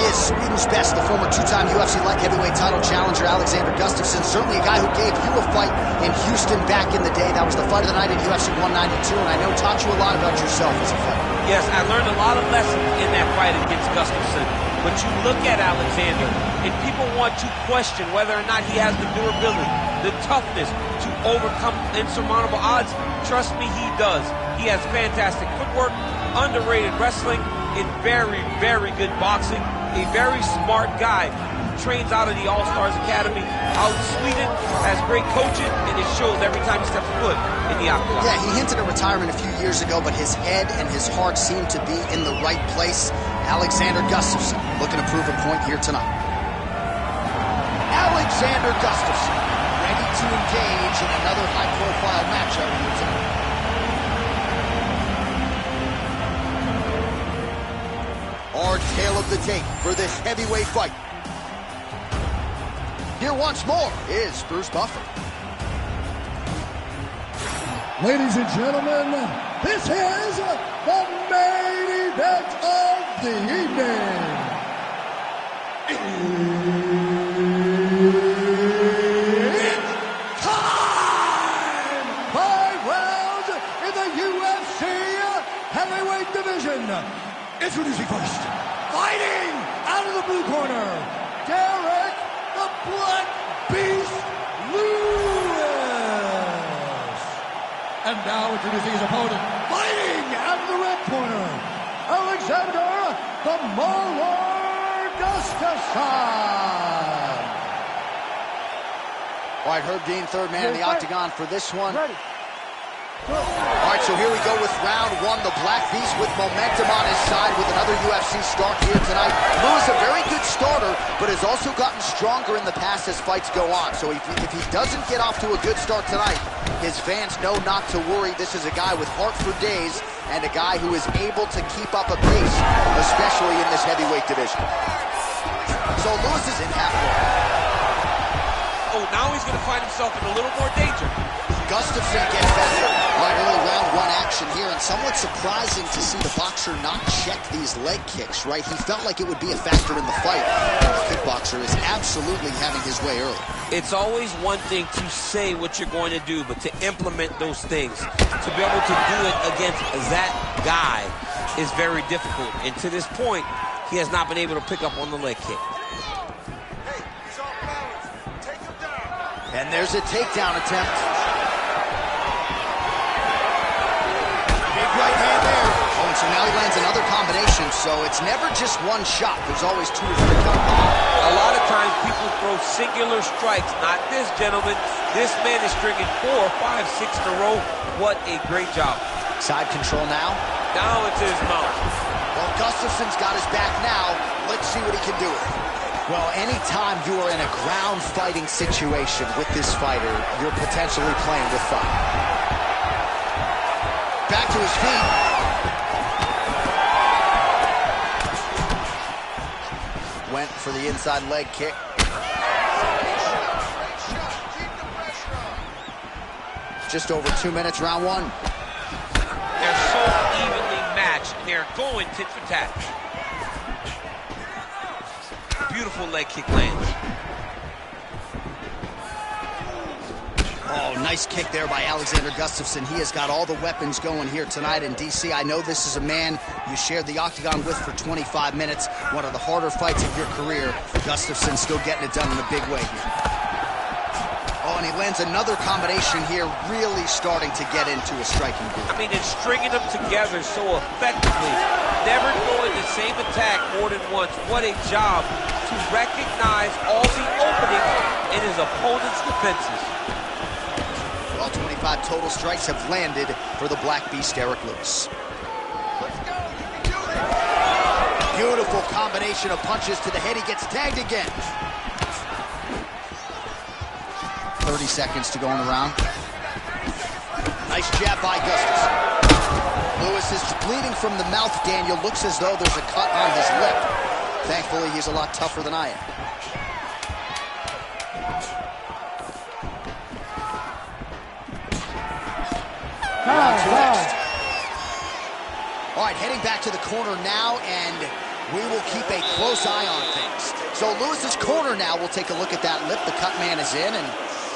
Sweden's best, the former two-time UFC light heavyweight title challenger Alexander Gustafsson, certainly a guy who gave you a fight in Houston back in the day. That was the fight of the night in UFC 192, and I know taught you a lot about yourself as a fighter. Yes, I learned a lot of lessons in that fight against Gustafsson. But you look at Alexander, and people want to question whether or not he has the durability, the toughness to overcome insurmountable odds. Trust me, he does. He has fantastic footwork, underrated wrestling, and very, very good boxing. A very smart guy who trains out of the All-Stars Academy out in Sweden, has great coaching, and it shows every time he steps foot in the octagon. Yeah, he hinted at retirement a few years ago, but his head and his heart seem to be in the right place. Alexander Gustafsson looking to prove a point here tonight. Alexander Gustafsson ready to engage in another high-profile matchup here tonight. Our tale of the tape for this heavyweight fight. Here once more is Bruce Buffer. Ladies and gentlemen, this is the main event of the evening. It's time! 5 rounds in the UFC heavyweight division. Introducing first, fighting out of the blue corner, Derrick the Black Beast Lewis. And now introducing his opponent, fighting out of the red corner, Alexander the Moro time. All right, Herb Dean, third man in the octagon for this one. Ready. All right, so here we go with round one. The Black Beast with momentum on his side with another UFC start here tonight. Lewis, a very good starter, but has also gotten stronger in the past as fights go on. So if he doesn't get off to a good start tonight, his fans know not to worry. This is a guy with heart for days and a guy who is able to keep up a pace, especially in this heavyweight division. So Lewis is in half guard. Oh, now he's going to find himself in a little more danger. Gustafsson gets back. All right, early round one action here, and somewhat surprising to see the boxer not check these leg kicks, right? He felt like it would be a factor in the fight. And the kickboxer is absolutely having his way early. It's always one thing to say what you're going to do, but to implement those things, to be able to do it against that guy is very difficult. And to this point, he has not been able to pick up on the leg kick. And there's a takedown attempt. Big right hand there. Oh, and so now he lands another combination, so it's never just one shot. There's always two or three coming. A lot of times people throw singular strikes. Not this gentleman. This man is stringing 4, 5, 6 in a row. What a great job. Side control now. Now into his mouth. Well, Gustafsson's got his back now. Let's see what he can do with it. Well, anytime you are in a ground fighting situation with this fighter, you're potentially playing with fire. Back to his feet. Went for the inside leg kick. Just over 2 minutes, round one. They're so evenly matched. They're going tit for tat. Beautiful leg kick lands. Oh, nice kick there by Alexander Gustafsson. He has got all the weapons going here tonight in DC. I know this is a man you shared the octagon with for 25 minutes. One of the harder fights of your career. Gustafsson still getting it done in a big way here. Oh, and he lands another combination here, really starting to get into a striking groove. I mean, it's stringing them together so effectively. Never throwing the same attack more than once. What a job to recognize all the openings in his opponent's defenses. Well, 25 total strikes have landed for the Black Beast, Derek Lewis. Let's go. You can do it. Beautiful combination of punches to the head. He gets tagged again. 30 seconds to go in the round. Nice jab by Gustafsson. Lewis is bleeding from the mouth, Daniel. Looks as though there's a cut on his lip. Thankfully, he's a lot tougher than I am. Round two next. All right, heading back to the corner now, and we will keep a close eye on things. So Lewis's corner now, we'll take a look at that lip. The cut man is in, and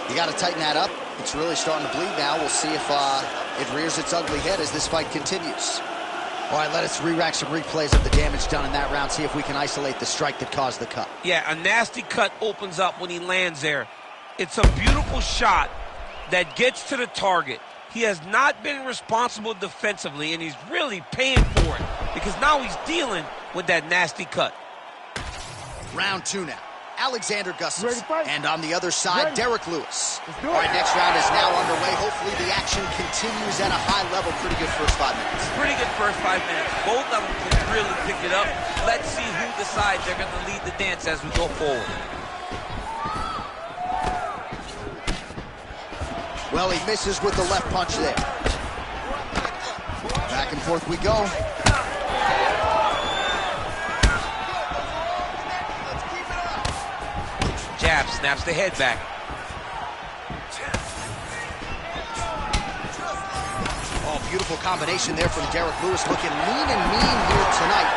you got to tighten that up. It's really starting to bleed now. We'll see if it rears its ugly head as this fight continues. All right, let us re-rack some replays of the damage done in that round, see if we can isolate the strike that caused the cut. Yeah, a nasty cut opens up when he lands there. It's a beautiful shot that gets to the target. He has not been responsible defensively, and he's really paying for it because now he's dealing with that nasty cut. Round two now. Alexander Gustafsson. And on the other side, Derek Lewis. All right, next round is now underway. Hopefully the action continues at a high level. Pretty good first 5 minutes. Pretty good first 5 minutes. Both of them can really pick it up. Let's see who decides they're going to lead the dance as we go forward. Well, he misses with the left punch there. Back and forth we go. Jab, snaps the head back. Oh, beautiful combination there from Derek Lewis. Looking lean and mean here tonight.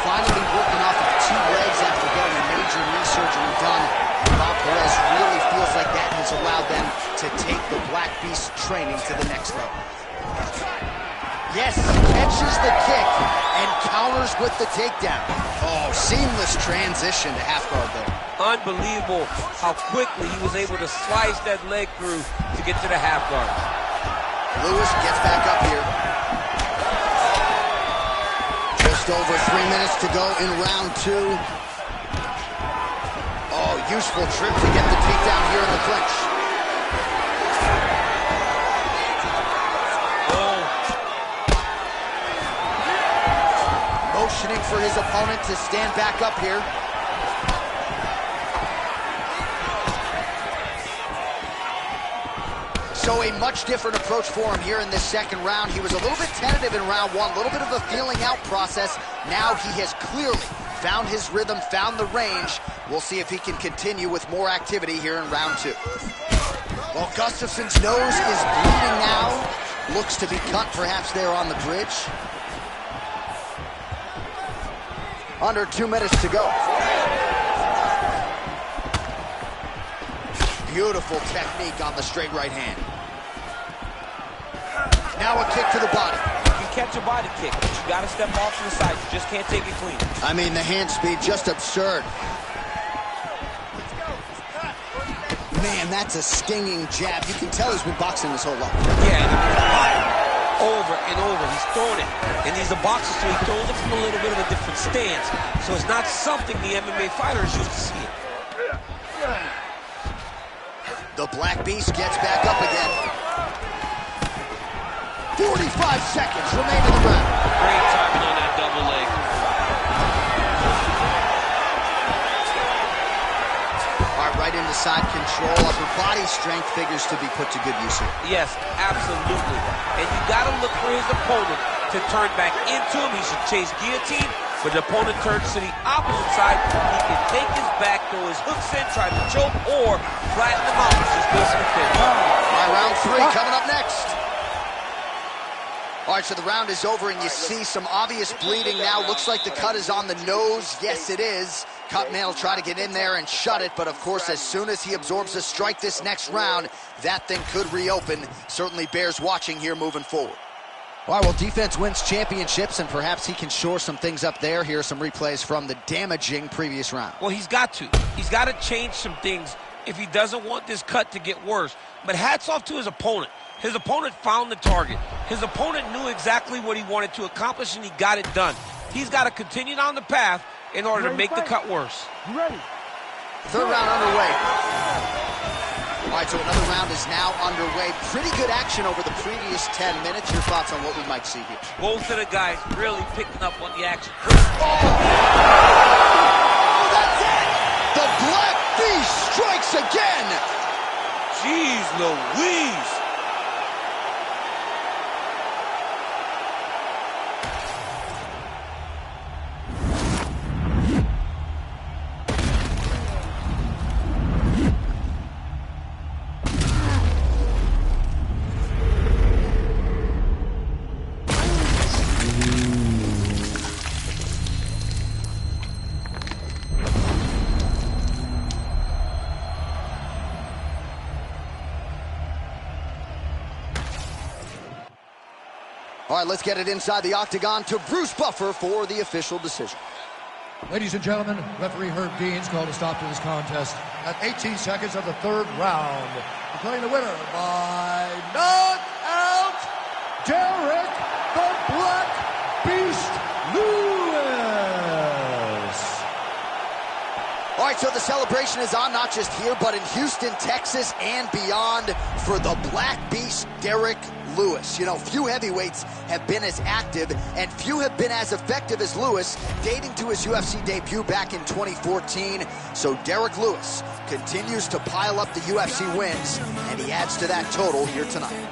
Finally working off of 2 legs after getting a major knee surgery done. Bob Perez really feels like that has allowed them to take the Black Beast training to the next level. Yes, catches the kick and counters with the takedown. Oh, seamless transition to half guard there. Unbelievable how quickly he was able to slice that leg through to get to the half guard. Lewis gets back up here. Just over 3 minutes to go in round 2. useful trip to get the takedown here in the clinch. Motioning for his opponent to stand back up here. So a much different approach for him here in this second round. He was a little bit tentative in round one, a little bit of a feeling out process. Now he has clearly found his rhythm, found the range. We'll see if he can continue with more activity here in round two. Well, Gustafsson's nose is bleeding now. Looks to be cut perhaps there on the bridge. Under 2 minutes to go. Beautiful technique on the straight right hand. Now a kick to the body. You can catch a body kick, but you gotta step off to the side. You just can't take it clean. I mean, the hand speed, just absurd. Man, that's a stinging jab. You can tell he's been boxing his whole life. Yeah, over and over. He's throwing it. And he's a boxer, so he throws it from a little bit of a different stance. So it's not something the MMA fighters used to see. The Black Beast gets back up again. 45 seconds remain in the round. Great timing on that double leg. All right, right into side control. Upper body strength figures to be put to good use here. Yes, absolutely. And you got to look for his opponent to turn back into him. He should chase guillotine, but the opponent turns to the opposite side. He can take his back, throw his hooks in, try to choke, or flatten him out. Just goes to the finish. All right, round three coming up next. All right, so the round is over, and you see some obvious bleeding now. Looks like the cut is on the nose. Yes, it is. Cutman will try to get in there and shut it, but of course, as soon as he absorbs a strike this next round, that thing could reopen. Certainly bears watching here moving forward. All right, well, defense wins championships, and perhaps he can shore some things up there. Here are some replays from the damaging previous round. Well, he's got to. He's got to change some things if he doesn't want this cut to get worse. But hats off to his opponent. His opponent found the target. His opponent knew exactly what he wanted to accomplish, and he got it done. He's got to continue down the path in order to make the cut worse. You ready? Third round underway. All right, so another round is now underway. Pretty good action over the previous 10 minutes. Your thoughts on what we might see here? Both of the guys really picking up on the action. Oh, that's it! The Black Beast strikes again! Jeez Louise! All right, let's get it inside the octagon to Bruce Buffer for the official decision. Ladies and gentlemen, referee Herb Dean's called a stop to this contest at 18 seconds of the third round. Declaring the winner by knockout, Derek the Black Beast Lewis. All right, so the celebration is on, not just here, but in Houston, Texas, and beyond for the Black Beast, Derek Lewis. You know, few heavyweights have been as active, and few have been as effective as Lewis, dating to his UFC debut back in 2014. So Derek Lewis continues to pile up the UFC wins, and he adds to that total here tonight.